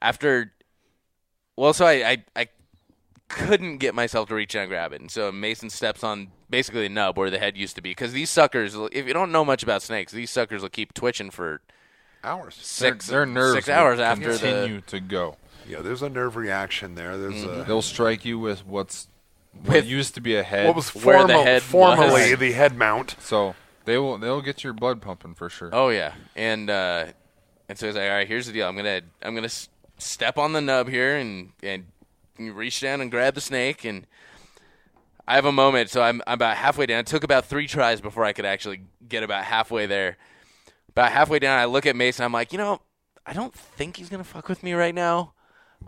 after, well, so I couldn't get myself to reach out and grab it, and so Mason steps on basically the nub where the head used to be, because these suckers, if you don't know much about snakes, these suckers will keep twitching for Hours. Their nerves 6 hours will after continue to go. Yeah, there's a nerve reaction there. There's They'll strike you with what With- used to be a head. what was where the head formerly was. the head mount. So they'll get your blood pumping for sure. Oh yeah, and so he's like, all right, here's the deal. I'm gonna step on the nub here and reach down and grab the snake, and I have a moment. So I'm about halfway down. It took about 3 tries before I could actually get about halfway there. About halfway down, I look at Mason. I'm like, I don't think he's gonna fuck with me right now,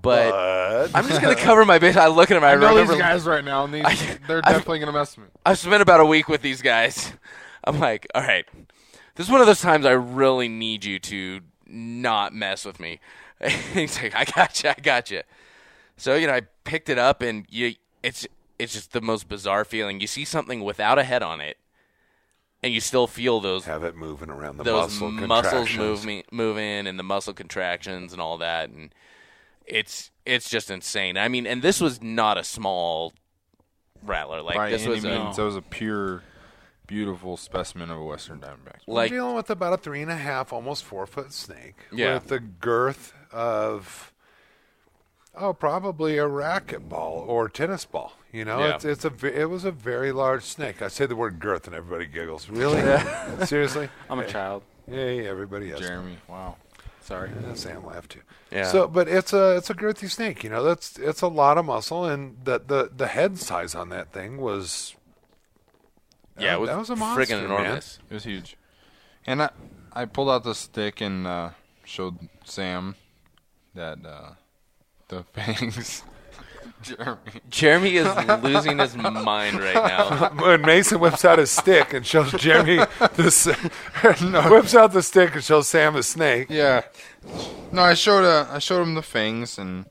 but I'm just gonna cover my base. I look at him. I know remember these guys right now, and they're definitely gonna mess with me. I've spent about a week with these guys. I'm like, all right, this is one of those times I really need you to not mess with me. And he's like, I got you. So, I picked it up, and it's just the most bizarre feeling. You see something without a head on it, and you still feel those Have it moving around the those muscle muscles contractions. moving and the muscle contractions and all that, and it's just insane. I mean, and this was not a small rattler. Like By this any was means, that was a pure, beautiful specimen of a western diamondback. We're like dealing with about a 3.5, almost 4 foot snake. Yeah. With the girth of probably a racquetball or tennis ball. Yeah. It was a very large snake. I say the word girth and everybody giggles. Really? Seriously? I'm a child. Hey, everybody else. Jeremy, wow. Sorry. Sam laughed too. Yeah. So, but it's a girthy snake. It's a lot of muscle, and the head size on that thing was. it was that was a monster, friggin' enormous. It was huge. And I pulled out the stick and showed Sam that the fangs. Jeremy is losing his mind right now. When Mason whips out his stick and shows Jeremy whips out the stick and shows Sam a snake. Yeah. No, I showed him the fangs and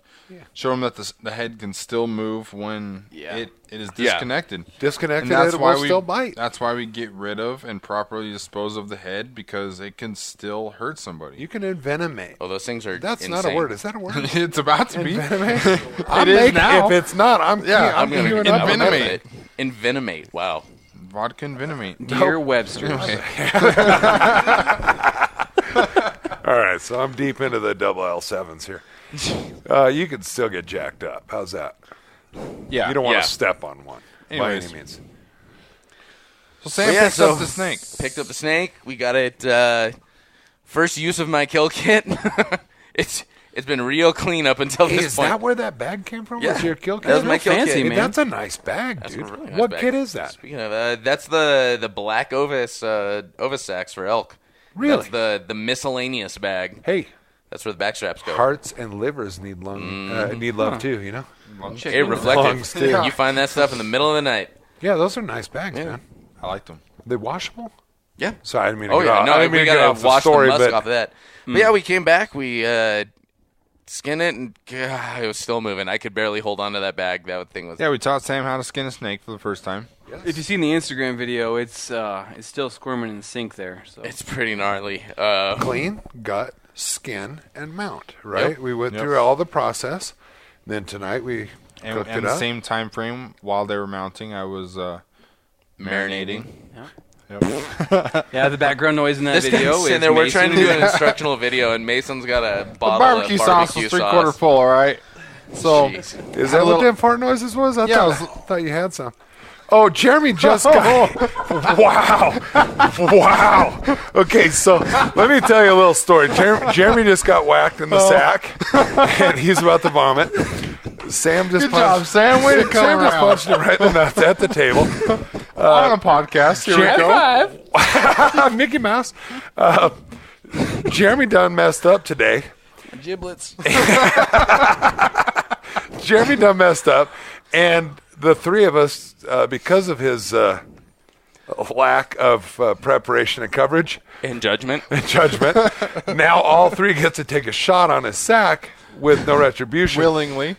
showed him that the head can still move when it is disconnected. Disconnected, And that's it why will still bite. That's why we get rid of and properly dispose of the head, because it can still hurt somebody. You can envenomate. Oh, those things are That's insane. not a word. Is that a word? It's about to be. Envenomate? is now. If it's not, I'm I'm giving going you to an envenomate. Envenomate. Wow. Vodka and Venomate. Dear Webster. All right, right, so I'm deep into the double L7s here. You can still get jacked up. How's that? Yeah. You don't want Yeah. to step on one by Anyways. any means. So Sam picked up the snake. Picked up the snake. We got it. First use of my kill kit. It's been real clean up until Hey, this is point. that where that bag came from? Yeah. Was your kill kit? That was my kill fancy, kit. man. That's a nice bag, That's dude. a really nice What bag. kit is that? Speaking of, that's the black Ovis sacks for elk. Really? That's the miscellaneous bag. Hey, That's where the back straps go. hearts and livers need need love too, you know? Hey, reflective. Lungs, too. You find that stuff in the middle of the night. Yeah, those are nice bags, man. I liked them. They washable? Yeah. Sorry, I didn't mean to Oh get yeah, off. no, I didn't mean we to get gotta off the wash story, the musk but off of that. But yeah, we came back, we skinned it, and it was still moving. I could barely hold on to that bag. That thing was. Yeah, we taught Sam how to skin a snake for the first time. If you seen the Instagram video, it's still squirming in the sink there. So It's pretty gnarly. clean, gut, skin, and mount, right? Yep. We went Yep. through all the process. Then tonight we cooked And it the up. same time frame while they were mounting, I was marinating. yeah, the background noise in that This video guy's is sitting there. We're Mason. trying to do an instructional video, and Mason's got a bottle Barbecue of sauce barbecue was 3/4 full, all right? So, Jeez. Is that what them fart noises was? I Yeah, thought you had some. Oh, Jeremy just got. Wow. Wow. Okay, so let me tell you a little story. Jeremy just got whacked in the sack, and he's about to vomit. Sam just Good job, Sam. Way to come Sam just around. punched him right in the nuts at the table. On a podcast. Here we go. Mickey Mouse. Jeremy done messed up today. Giblets. Jeremy done messed up, and the three of us, because of his lack of preparation and coverage In judgment. and judgment, now all three get to take a shot on his sack with no retribution. Willingly.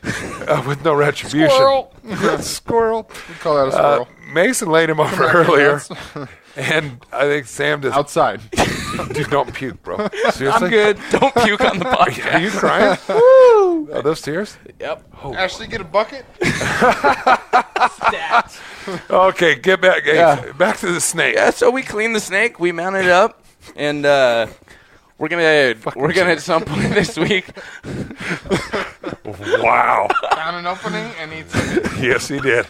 With no retribution. Squirrel. Squirrel. We call that a squirrel. Mason laid him over earlier, and I think Sam just Outside. Dude, don't puke, bro. Seriously? I'm good. Don't puke on the Are podcast. you crying? Woo! Are those tears? Yep. Ashley, get a bucket. Okay, get back. Hey, back to the snake. Yeah, so we cleaned the snake, we mounted it up, and we're gonna at some point this week. Wow. Found an opening, and he took it. Yes, he did.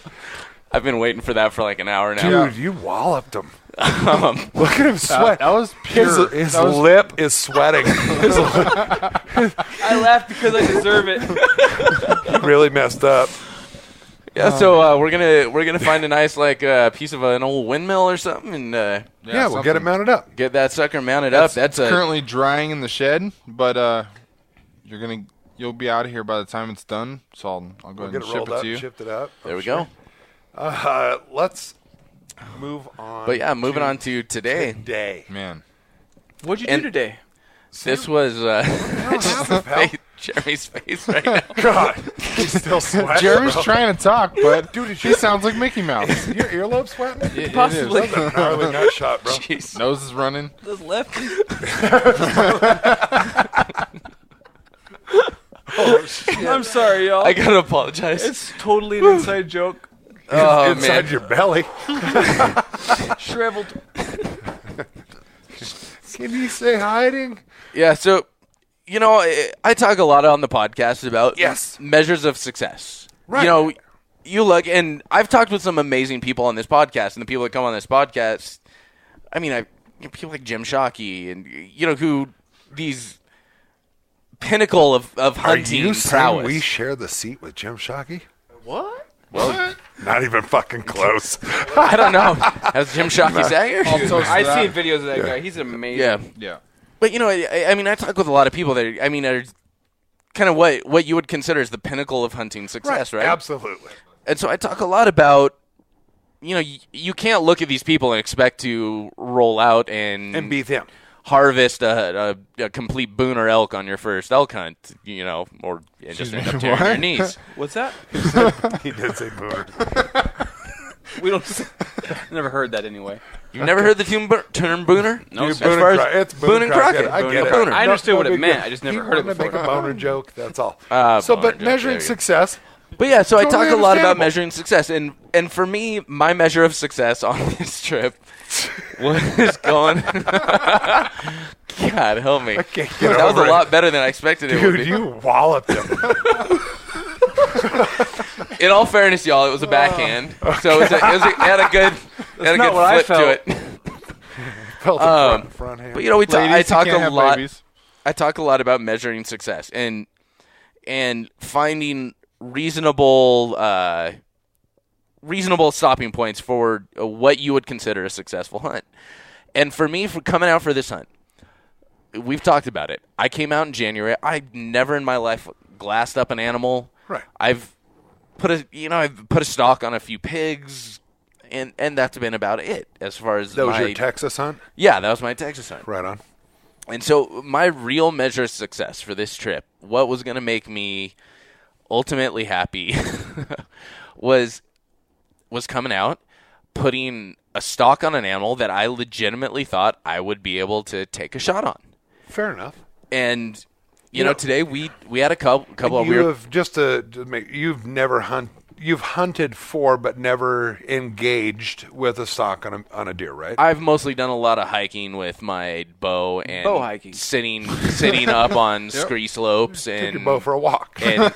I've been waiting for that for like an hour now. Dude, you walloped him. Look at him sweat. That was pure. His That was- lip is sweating. I laughed because I deserve it. He really messed up. Yeah, so we're gonna find a nice piece of an old windmill or something, and Yeah, we'll get it mounted up. get that sucker mounted up. That's a currently drying in the shed, but you'll be out of here by the time it's done. So I'll go We'll ahead get and it ship rolled it up, to you. shipped it up. there we go. Let's move on. But yeah, moving on to today. Today. Man, What'd you do And- today? This was happened, pal? Jeremy's face right now. God, he's still sweating. Jeremy's bro. trying to talk, but Dude, he sounds like Mickey Mouse. Is your earlobe sweating? Possibly. That's a gnarly nut shot, bro. Jeez. Nose is running. Those lefty. I'm sorry, y'all. I gotta apologize. It's totally an inside joke. Oh Inside man. your belly. Shriveled. Can you say hiding? Yeah, so I talk a lot on the podcast about Yes. measures of success. Right. You look, and I've talked with some amazing people on this podcast, and the people that come on this podcast, I mean, people like Jim Shockey, and who these pinnacle of Are hunting you saying prowess. we share the seat with Jim Shockey? What? Not even fucking close. I don't know. Has Jim Shockey sat here? I've seen videos of that guy. He's amazing. Yeah. Yeah. But I mean, I talk with a lot of people that are kind of what you would consider as the pinnacle of hunting success, right? Absolutely. And so I talk a lot about, you can't look at these people and expect to roll out and beat him. harvest a complete booner elk on your first elk hunt, or just end up tearing your knees. What's that? He did say booner. We don't. Never heard that anyway. You've never heard the term booner? No, Dude, sir. Boone As far and as Crockett. It's Boone and Crockett. I get it. Booner. I understood what it big meant. deal. I just never He heard it wanted to before. make a boner joke. That's all. Boner But joke, measuring there you go. success. But yeah, so I Totally talk a lot about understandable. measuring success, and for me, my measure of success on this trip was going God help me. I can't get That was over a lot better than I expected it would Dude, be. you walloped him. In all fairness, y'all, it was a backhand, so it had a good not what I flip to it. Felt the front hand. But you know, Ladies, I you talk can't a have lot. babies. I talk a lot about measuring success and finding reasonable stopping points for what you would consider a successful hunt. And for me, for coming out for this hunt, we've talked about it. I came out in January. I never in my life glassed up an animal. Right. I've put a stalk on a few pigs, and that's been about it as far as that was your Texas hunt? Yeah, that was my Texas hunt. Right on. And so my real measure of success for this trip, what was going to make me ultimately happy, was coming out, putting a stalk on an animal that I legitimately thought I would be able to take a shot on. Fair enough. And you know, today we had a couple of you weird. have just to make you've hunted for but never engaged with a stalk on a deer, right? I've mostly done a lot of hiking with my bow and Bow hiking. sitting up on scree slopes and Took your bow for a walk. and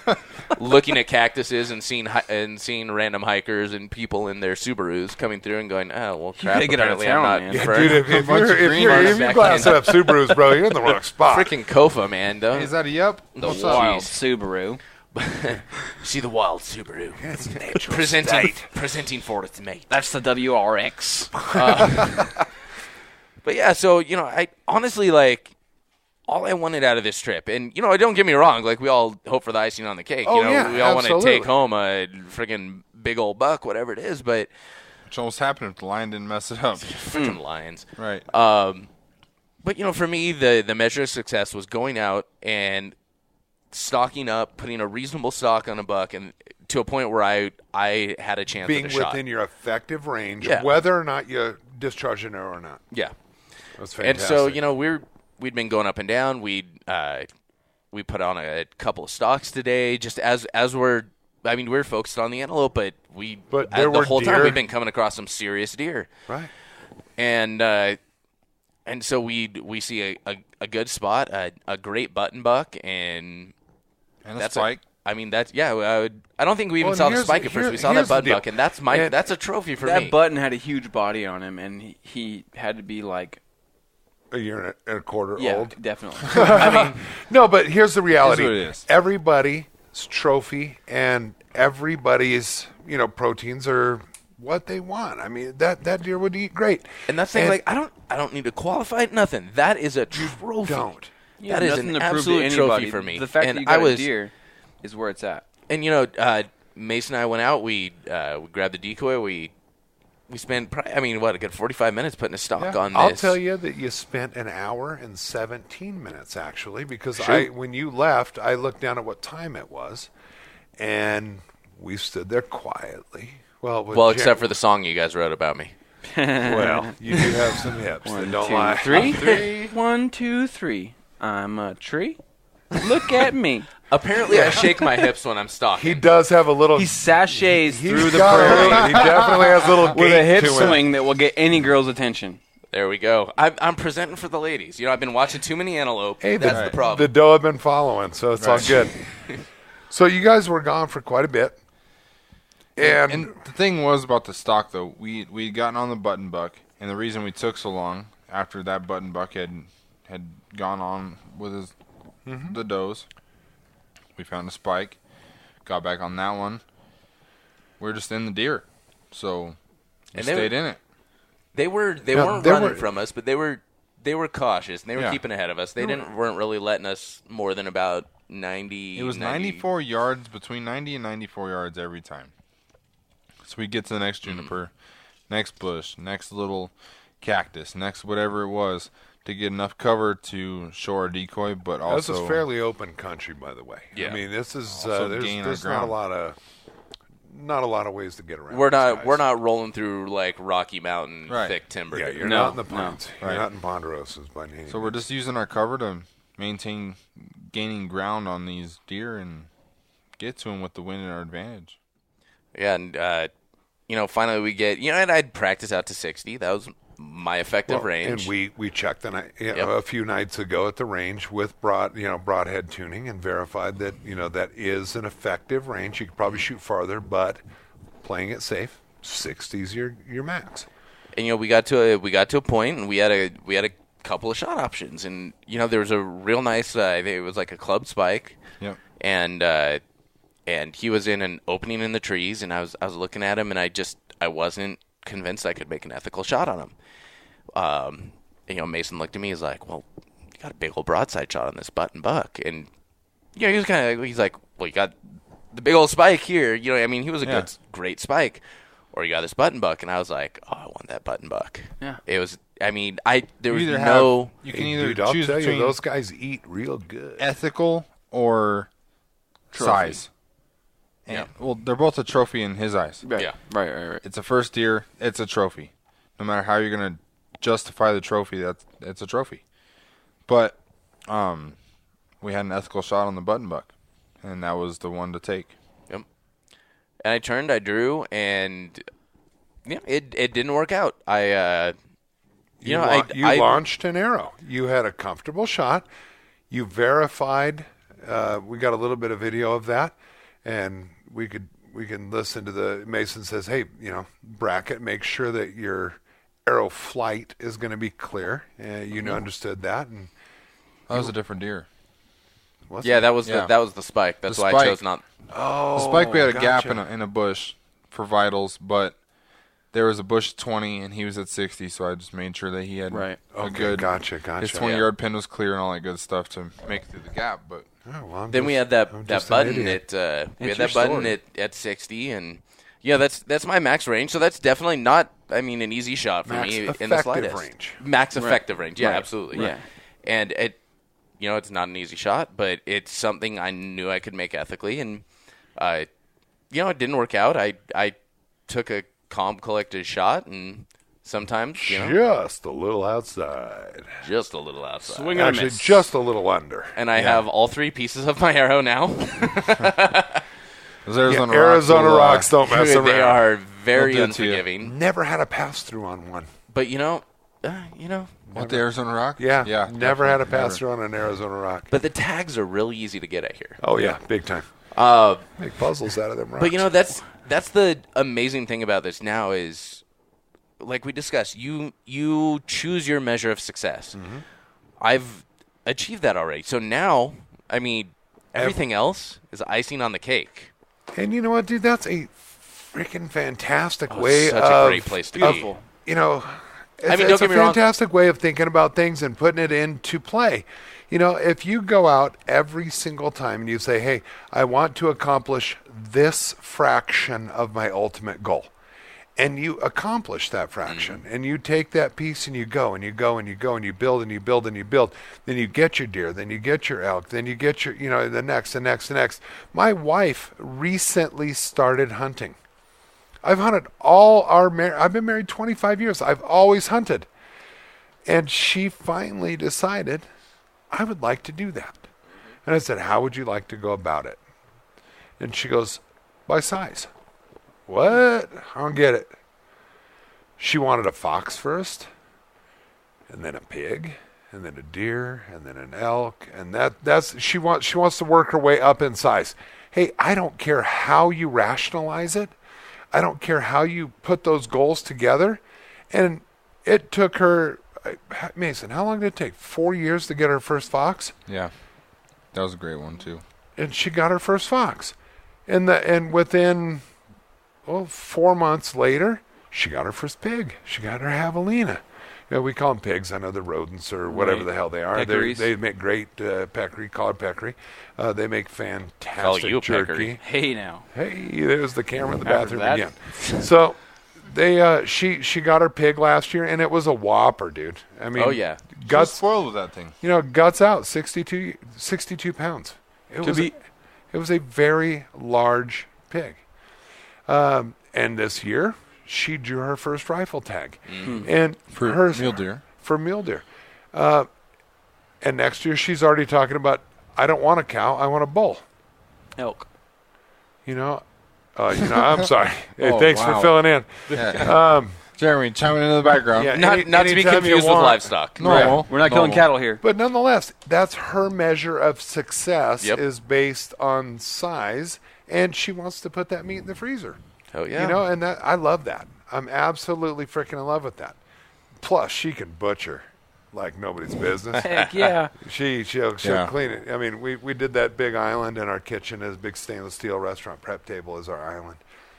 looking at cactuses and seeing random hikers and people in their Subarus coming through and going, oh well, crap. gotta get out of Apparently town, I'm not man. Yeah, for dude, if bunch of green on you back glass end. up Subarus, bro, you're in the wrong spot. freaking Kofa, man. Don't Is that a yup? The What's up? wild Subaru. see the wild Subaru It's natural presenting for its mate. That's the WRX. But yeah, so you know, I honestly all I wanted out of this trip, and you know, don't get me wrong, like we all hope for the icing on the cake. Oh, you know, yeah, we all want to absolutely. take home a friggin' big old buck, whatever it is, but Which almost happened if the lion didn't mess it up. freaking lions. Right. But you know, for me, the measure of success was going out and stalking up, putting a reasonable stalk on a buck, and to a point where I had a chance Being at a shot. within your effective range, Yeah. whether or not you discharge an arrow or not. Yeah. That's And fantastic. so, you know, we'd been going up and down. We put on a couple of stalks today, just as we're focused on the antelope, but there were the whole time deer. we've been coming across some serious deer. Right. And so we see a good spot, a great button buck, and And a that's spike. I don't think we even Well, saw the here's- spike at first. here- We saw that here's the button deal. buck, and that's that's a trophy for That me. button had a huge body on him, and he had to be like, A year and a quarter yeah, old. definitely. I mean, No, but here's the reality. Here's what it is. Everybody's trophy and everybody's, proteins are what they want. I mean, that deer would eat great. and that's the thing. Like, I don't need to qualify it. Nothing. That is a trophy. Don't. Yeah, That is nothing an to prove to absolute anybody. trophy for me. The fact And that you got I was- a deer is where it's at. And Mason and I went out. We grabbed the decoy. We spent a good 45 minutes putting a stalk on this. I'll tell you that you spent an hour and 17 minutes actually, because Shoot. when you left, I looked down at what time it was, and we stood there quietly. Well, except for the song you guys wrote about me. well, you do have some hips. that don't Two, lie. three. 1, 2, 3. I'm a tree. Look at me. Apparently, I shake my hips when I'm stalking. He does have a little. He sashays through the got a prairie little- He definitely has a little with a gait hip to him. swing that will get any girl's attention. There we go. I'm presenting for the ladies. I've been watching too many antelope. Hey, that's the problem. The doe have been following, so it's all good. So you guys were gone for quite a bit, And the thing was about the stock, though, we'd gotten on the button buck, and the reason we took so long after that button buck had gone on with the does, we found a spike, got back on that one. We're just in the deer, so we stayed in it. They weren't they running were- from us, but they were cautious and they were Yeah. keeping ahead of us. They weren't really letting us more than about 90. It was 94 yards, between 90 and 94 yards every time. So we get to the next juniper, next bush, next little cactus, next whatever it was, to get enough cover to show our decoy, but this also is fairly open country, by the way. Yeah. I mean, this is Also gain our there's not a ground. lot of ways to get around. We're these guys. not rolling through like Rocky Mountain Right. thick timber. Yeah, here. you're No, not in the no. pines. You're Right. not in ponderosas by any So we're just using our cover to maintain gaining ground on these deer and get to them with the wind in our advantage. Yeah, and finally we get and I'd practice out to 60. That was my effective range. And we checked a few nights ago at the range with broadhead tuning and verified that that is an effective range. You could probably shoot farther, but playing it safe, 60's your max. And we got to a point, and we had a couple of shot options, and there was a real nice. I think it was like a club spike. Yep. And he was in an opening in the trees, and I was looking at him, and I wasn't convinced I could make an ethical shot on him. Mason looked at me. He's like, "Well, you got a big old broadside shot on this button buck," and he's like, "Well, you got the big old spike here." He was a great spike. Or you got this button buck, and I was like, "Oh, I want that button buck." Yeah. It was. There was You can either I'll choose tell you, between those guys eat real good. ethical or size. And, well, they're both a trophy in his eyes. Right. Yeah. Right. It's a first deer. It's a trophy. No matter how you're going to justify the trophy, it's a trophy. But we had an ethical shot on the button buck, and that was the one to take. Yep. And I turned, I drew, and it didn't work out. You launched an arrow. You had a comfortable shot. You verified. We got a little bit of video of that, and we can listen to the Mason says, "Hey, bracket, make sure that your arrow flight is going to be clear." Understood that, and that was a different deer. That was the spike. That's why I chose not. Oh, the spike, we had a gotcha. gap in a bush for vitals, but there was a bush at 20 and he was at 60, so I just made sure that he had a good. Gotcha. His 20-yard pin was clear and all that good stuff to make it through the gap. But then we had that button at 60, and that's my max range. So that's definitely not. an easy shot for me in the slightest. Max effective range. Yeah, absolutely. Yeah, and it. It's not an easy shot, but it's something I knew I could make ethically, and it didn't work out. I took a calm, collected shot, and sometimes just a little outside. Just a little outside. Swing and Actually, miss. just a little under. And I have all three pieces of my arrow now. Those Arizona rocks don't mess around. They are very unforgiving. Never had a pass through on one. But What, the Arizona rock? Yeah. Never had a pass through on an Arizona rock. But the tags are really easy to get at here. Oh yeah, big time. Make puzzles out of them rocks. But that's the amazing thing about this now is, like we discussed, you choose your measure of success. Mm-hmm. I've achieved that already. So now, everything else is icing on the cake. And you know what, dude? That's a freaking fantastic way such of... a great place to be. It's a fantastic way of thinking about things and putting it into play. If you go out every single time and you say, "Hey, I want to accomplish this fraction of my ultimate goal," and you accomplish that fraction, and you take that piece and you go and you go and you go and you build and you build and you build, then you get your deer, then you get your elk, then you get your, the next. My wife recently started hunting. I've hunted I've been married 25 years. I've always hunted. And she finally decided, I would like to do that. And I said, how would you like to go about it? And she goes, by size. What? I don't get it. She wanted a fox first, and then a pig, and then a deer, and then an elk, and she wants to work her way up in size. Hey, I don't care how you rationalize it. I don't care how you put those goals together. And it took her, Mason, how long did it take? 4 years to get her first fox? Yeah. That was a great one, too. And she got her first fox. And within 4 months later, she got her first pig. She got her javelina. We call them pigs. I know they're rodents or whatever the hell they are. They make great peccary, collared peccary. They make fantastic jerky. Peccary. Hey, now. Hey, there's the camera in the bathroom again. So she got her pig last year, and it was a whopper, dude. Guts spoiled with that thing. Guts out, 62 pounds. It was a very large pig. And this year, she drew her first rifle tag. Mm-hmm. And for mule deer. For mule deer. And next year, she's already talking about, I don't want a cow, I want a bull. Elk. I'm sorry. Hey, thanks for filling in. Yeah. Jeremy, chiming in the background. Yeah. Not to be anytime you confused with want. livestock. Normal. We're not killing Normal. cattle here. But nonetheless, that's her measure of success Yep. is based on size, and she wants to put that meat in the freezer. Oh yeah. You know, and that I love that. I'm absolutely freaking in love with that. Plus, she can butcher like nobody's business. Heck yeah. She'll Yeah. clean it. I mean, we did that big island in our kitchen. As big stainless steel restaurant prep table is our island,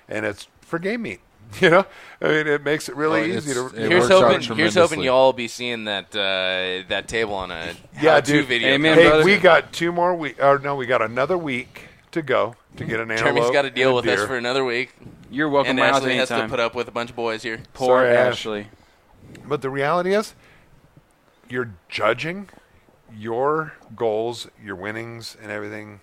and it's for game meat. You know, I mean, it makes it really Oh, easy to. it Here's works out hoping tremendously. y'all will be seeing that table on a Yeah, how-to dude. video. Amen. Hey, brother. we got 2 more weeks. Or no, we got another week to go to get an antelope. Jeremy's got to deal and a with us deer. for another week, You're welcome and to my house Ashley has to anytime. put up with a bunch of boys here. Poor Sorry, Ash. Ashley. But the reality is, you're judging your goals, your winnings, and everything.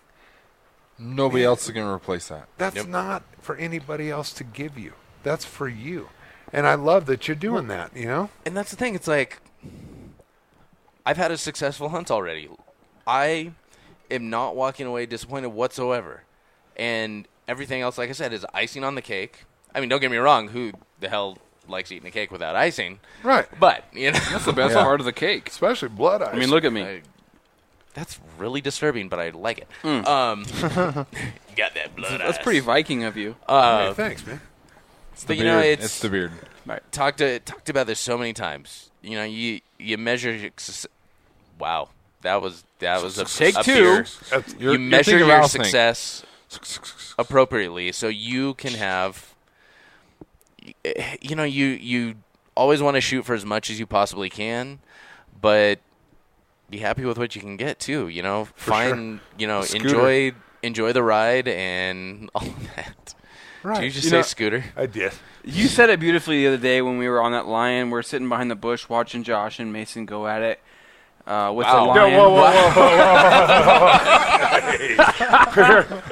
Nobody else is going to replace that. That's Yep. not for anybody else to give you. That's for you. And I love that you're doing that, you know? And that's the thing. It's like I've had a successful hunt already. I am not walking away disappointed whatsoever. And everything else, like I said, is icing on the cake. I mean, don't get me wrong. Who the hell likes eating a cake without icing? Right. But, you know. That's the best Yeah. part of the cake. Especially blood ice. I mean, look at me. That's really disturbing, but I like it. Hmm. Got that blood That's ice. pretty Viking of you. Hey, thanks, man. But, you know, It's the beard. talked about this so many times. You know, you measure your wow. That was a Take a two. beer. You're You measure thinking your rattlesnake. success appropriately, so you can have. You know, you always want to shoot for as much as you possibly can, but be happy with what you can get too. You know, find you know Scooter. enjoy the ride and all of that. Right. Did you just You say know- scooter? I did. You said it beautifully the other day when we were on that lion. We're sitting behind the bush watching Josh and Mason go at it with the Wow. lion.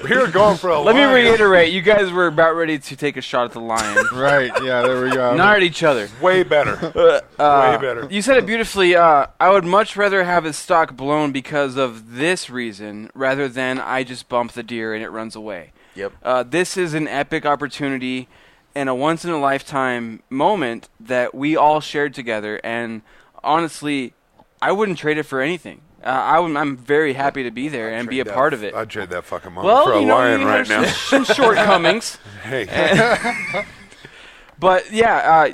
We're going for a Let me line. reiterate. You guys were about ready to take a shot at the lion. Right, yeah, there we go. Not at each other. Way better. Way better. You said it beautifully. I would much rather have his stock blown because of this reason rather than I just bump the deer and it runs away. Yep. This is an epic opportunity and a once-in-a-lifetime moment that we all shared together. And honestly, I wouldn't trade it for anything. I'm very happy to be there and be a part of it. I'd trade that fucking moment for a Well, you know, lion you right have now. some shortcomings. Hey. But yeah,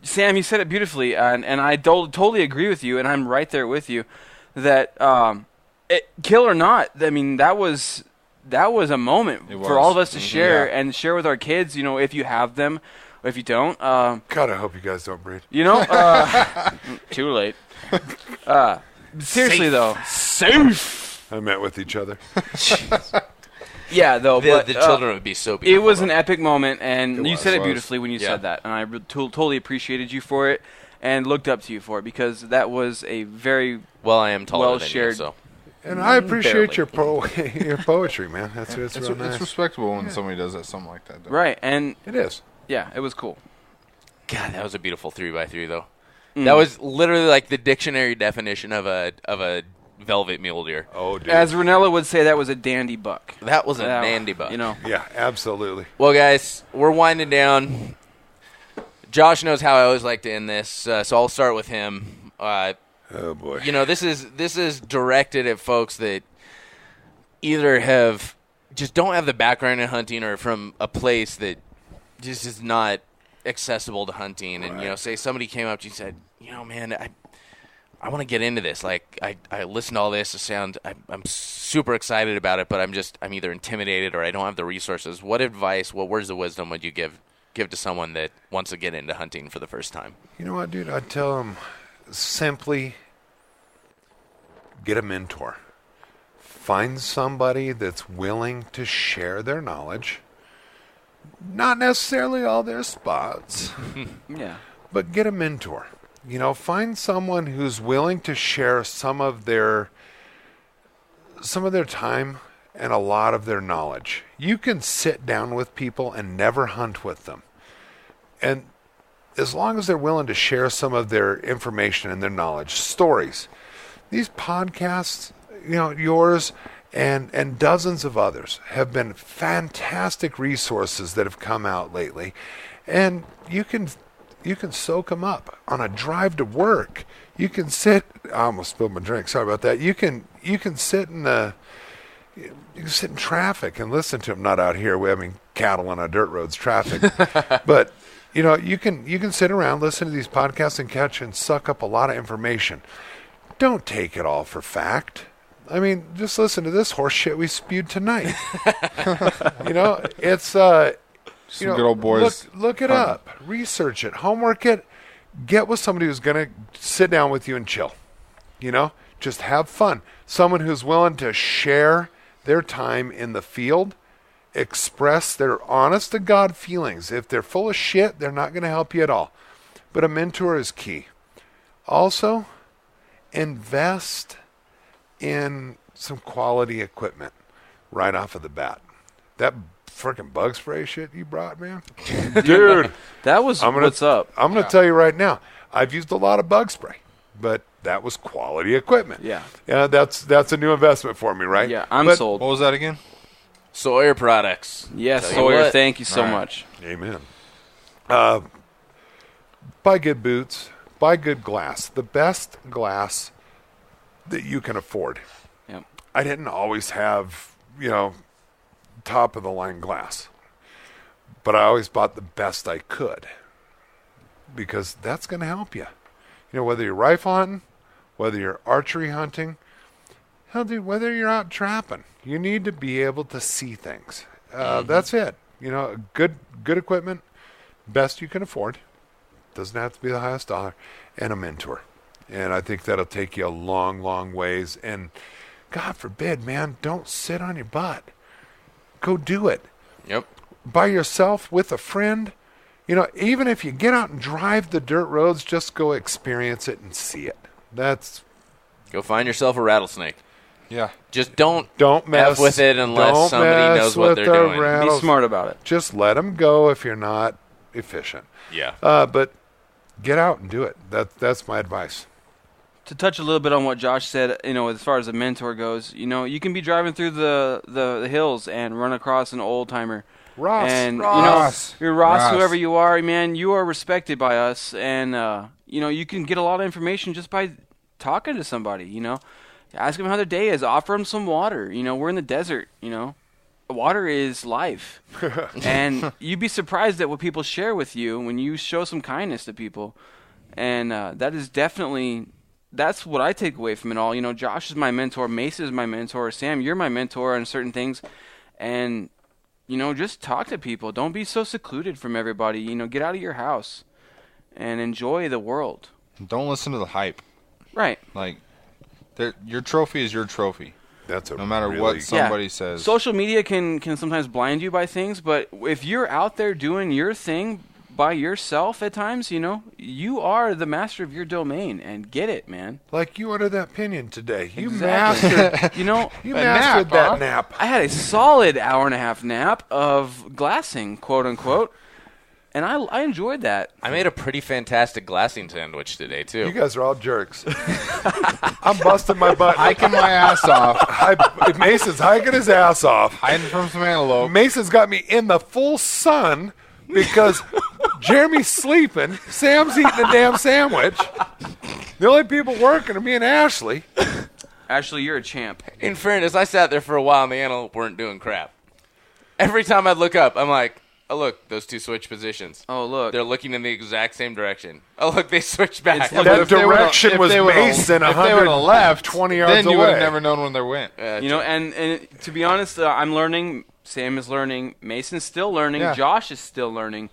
Sam, you said it beautifully, and I totally agree with you, and I'm right there with you. That kill or not, I mean that was a moment It for was. all of us to Mhm. share Yeah. and share with our kids. You know, if you have them, or if you don't, God, I hope you guys don't breed. you know, too late. Seriously though, safe. I met with each other. Yeah, though, but The children would be so beautiful. it was an epic moment, and you was. said it Was. beautifully when you Yeah. said that, and I totally appreciated you for it and looked up to you for it because that was a very Well, I am taller well than shared. you, so. And I appreciate Barely. your poetry, man. It's It's real nice. respectable when somebody does that, something like that. Though. right, and It is. yeah, it was cool. God, that was a beautiful 3x3, though. That was literally like the dictionary definition of a velvet mule deer. Oh, dude. As Ranella would say, that was a dandy buck. That was a That- dandy buck. You know, Yeah, absolutely. Well, guys, we're winding down. Josh knows how I always like to end this, so I'll start with him. Oh boy. You know, this is directed at folks that either just don't have the background in hunting or from a place that just is not accessible to hunting. And, you know, say somebody came up to you and said, you know, man, I want to get into this. Like, I listen to all this. I'm super excited about it, but I'm either intimidated or I don't have the resources. What advice, what words of wisdom would you give to someone that wants to get into hunting for the first time? You know what, dude? I'd tell them simply get a mentor. Find somebody that's willing to share their knowledge. Not necessarily all their spots, yeah. but get a mentor. You know, find someone who's willing to share some of their time and a lot of their knowledge. You can sit down with people and never hunt with them. And as long as they're willing to share some of their information and their knowledge, stories, these podcasts, you know, yours and dozens of others have been fantastic resources that have come out lately. And you can You can soak them up on a drive to work. You can sit. I almost spilled my drink. Sorry about that. You can sit in the. You can sit in traffic and listen to them. Not out here. We're having cattle on our dirt roads, traffic. But you can sit around, listen to these podcasts, and catch and suck up a lot of information. Don't take it all for fact. I mean, just listen to this horse shit we spewed tonight. It's Some good old boys. Look it up, research it, homework it, get with somebody who's going to sit down with you and chill. Just have fun. Someone who's willing to share their time in the field, express their honest to God feelings. If they're full of shit, they're not going to help you at all. But a mentor is key. Also, invest in some quality equipment right off of the bat. That freaking bug spray shit you brought, man. Dude. That was what's up. I'm going to tell you right now, I've used a lot of bug spray, but that was quality equipment. Yeah. That's a new investment for me, right? Yeah, I'm sold. What was that again? Sawyer products. Yes, Tell you Sawyer, what. thank you so Right. much. Amen. Buy good boots. Buy good glass. The best glass that you can afford. Yep. I didn't always have, top of the line glass. But I always bought the best I could. Because that's going to help you. Whether you're rifle hunting, whether you're archery hunting, hell, dude, whether you're out trapping, you need to be able to see things. That's it. Good equipment, best you can afford. Doesn't have to be the highest dollar, and a mentor. And I think that'll take you a long, long ways. And God forbid, man, don't sit on your butt. Go do it. Yep. By yourself, with a friend. Even if you get out and drive the dirt roads, just go experience it and see it. Go find yourself a rattlesnake. Yeah. Just don't mess F with it unless somebody knows what they're doing. Be smart about it. Just let them go if you're not efficient. Yeah. But get out and do it. That's my advice. To touch a little bit on what Josh said, as far as a mentor goes, you can be driving through the hills and run across an old timer. Ross. And Ross. you're Ross, Ross. whoever you are, man, you are respected by us, and you can get a lot of information just by talking to somebody. Ask them how their day is, offer them some water. We're in the desert. Water is life, and you'd be surprised at what people share with you when you show some kindness to people, and that is definitely. That's what I take away from it all. Josh is my mentor, Mace is my mentor, Sam, you're my mentor on certain things, and just talk to people. Don't be so secluded from everybody. Get out of your house and enjoy the world. Don't listen to the hype. Right. Like, your trophy is your trophy. That's no matter what somebody says. Social media can sometimes blind you by things, but if you're out there doing your thing by yourself at times, you are the master of your domain, and get it, man. Like you ordered that pinion today. You Exactly. mastered. You mastered that nap. I had a solid hour-and-a-half nap of glassing, quote unquote, and I enjoyed that. I made a pretty fantastic glassing sandwich today, too. You guys are all jerks. I'm busting my butt. Hiking my ass off. Mason's hiking his ass off. Hiding from some antelope. Mason's got me in the full sun because Jeremy's sleeping. Sam's eating a damn sandwich. The only people working are me and Ashley. Ashley, you're a champ. In fairness, I sat there for a while and the antelope weren't doing crap. Every time I'd look up, I'm like, oh, look, those two switch positions. Oh, look. They're looking in the exact same direction. Oh, look, they switched back. That direction was Mason If they would have left, 20 yards then you away. would have never known when they went. And to be honest, I'm learning. Sam is learning. Mason's still learning. Yeah. Josh is still learning.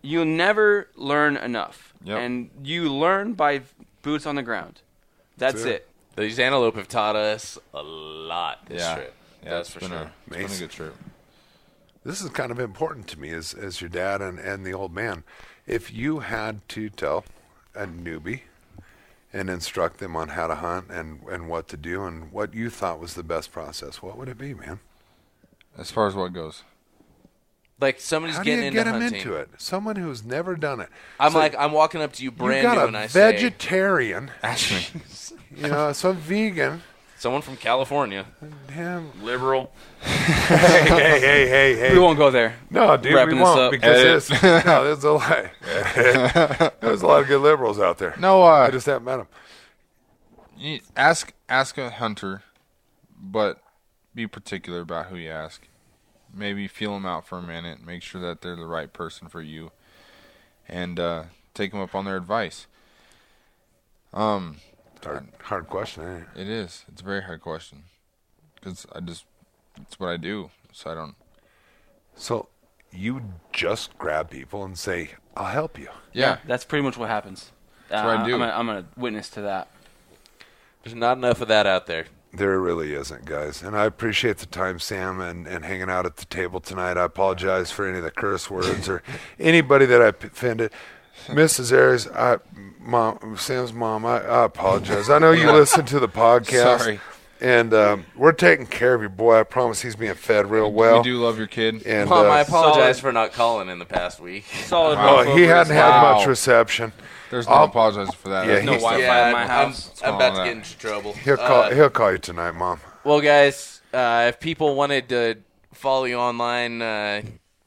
You'll never learn enough. Yep. And you learn by boots on the ground. That's it. These antelope have taught us a lot this trip. Yeah, That's for sure. It's been a good trip. This is kind of important to me as your dad and the old man. If you had to tell a newbie and instruct them on how to hunt and what to do and what you thought was the best process, what would it be, man? As far as what goes. Like somebody's How do getting you into get them hunting. into it? Someone who's never done it. I'm So I'm walking up to you brand you new got and a I say, vegetarian, Ask me. some vegan, Someone from California. Damn. Liberal. Hey. We won't go there. No, dude, Wrapping we this won't up. because there's a lot. There's a lot of good liberals out there. No, I just haven't met them. you ask a hunter, but be particular about who you ask. Maybe feel them out for a minute. Make sure that they're the right person for you, and take them up on their advice. Hard question, ain't it? It is. It's a very hard question because it's what I do. So I don't. So you just grab people and say, "I'll help you." Yeah. That's pretty much what happens. That's what I do. I'm a witness to that. There's not enough of that out there. There really isn't, guys. And I appreciate the time, Sam, and hanging out at the table tonight. I apologize for any of the curse words or anybody that I offended. Mrs. Ayers, Sam's mom, I apologize. I know you listen to the podcast. Sorry. And we're taking care of your boy. I promise he's being fed real well. We do love your kid. And, Mom, I apologize solid. for not calling in the past week. Solid. Oh, he hadn't had Wow. much reception. There's no apologizing for that. Yeah, There's no he's- Wi-Fi. in my house. I'm about to get into trouble. He'll call you tonight, Mom. Well, guys, if people wanted to follow you online,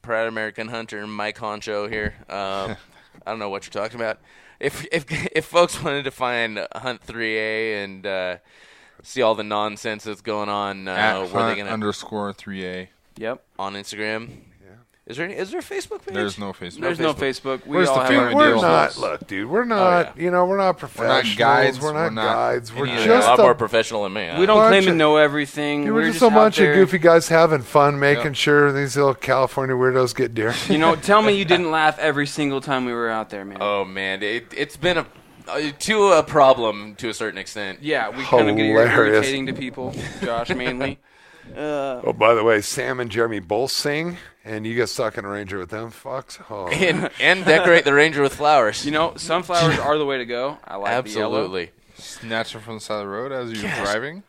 Proud American Hunter, Mike Honcho here. I don't know what you're talking about. If folks wanted to find Hunt 3A and see all the nonsense that's going on, At were Hunt they gonna _3A. Yep. on Instagram? Is there a Facebook page? There's no Facebook. There's no Facebook. We Where's all the have family our deal? We're individuals. not. Look, dude. We're not. yeah. We're not professionals. guides, We're not we're not guides. We're any of You're just a lot a more professional than me. Huh? We don't bunch claim to of- know everything. We're just a out bunch of there. goofy guys having fun, making sure these little California weirdos get deer. You know, tell me you didn't laugh every single time we were out there, man. Oh man, it's been a problem to a certain extent. Yeah, we kind of get Hilarious. irritating to people. Josh mainly. Oh, by the way, Sam and Jeremy both sing, and you get stuck in a Ranger with them fucks. Oh, and decorate the Ranger with flowers. You know, sunflowers are the way to go. I like Absolutely. Snatch it from the side of the road as you're driving.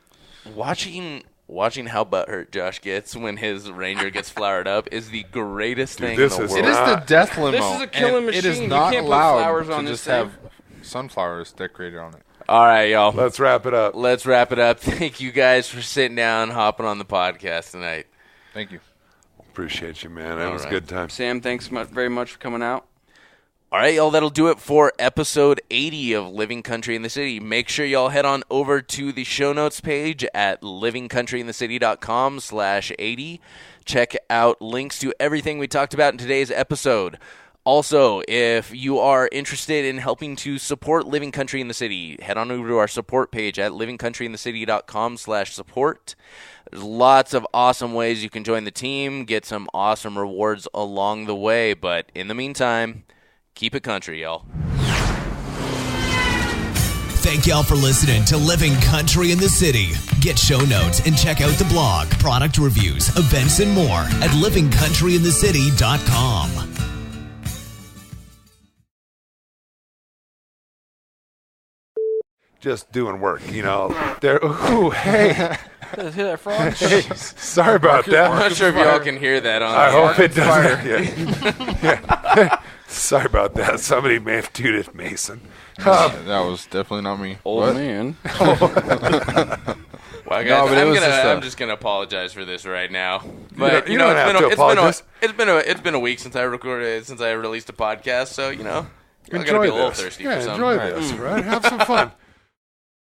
Watching how butthurt Josh gets when his Ranger gets flowered up is the greatest thing this in the is world. It is the death limo. This is a killing and It is machine. You not can't put allowed flowers to on this just thing. have sunflowers decorated on it. All right, y'all. let's wrap it up. Let's wrap it up. Thank you guys for sitting down, hopping on the podcast tonight. Thank you. Appreciate you, man. It was a right. good time. Sam, thanks very much for coming out. All right, y'all, that'll do it for episode 80 of Living Country in the City. Make sure y'all head on over to the show notes page at livingcountryinthecity.com/80. Check out links to everything we talked about in today's episode. Also, if you are interested in helping to support Living Country in the City, head on over to our support page at livingcountryinthecity.com/support. There's lots of awesome ways you can join the team, get some awesome rewards along the way. But in the meantime, keep it country, y'all. Thank y'all for listening to Living Country in the City. Get show notes and check out the blog, product reviews, events, and more at livingcountryinthecity.com. Just doing work, you know. There. Ooh, hey. Hear that frog? Sorry about that. I'm not sure if y'all can hear that on I the hope it doesn't. Yeah. Sorry about that. Somebody may have tooted Mason. That was definitely not me. Old What? man. Well, guys, No, but it was just I'm just gonna apologize for this right now. But you don't have to apologize. it's been a week since I released a podcast, so you know, you're gonna be a little thirsty Yeah, for something. enjoy this, right? Have some fun.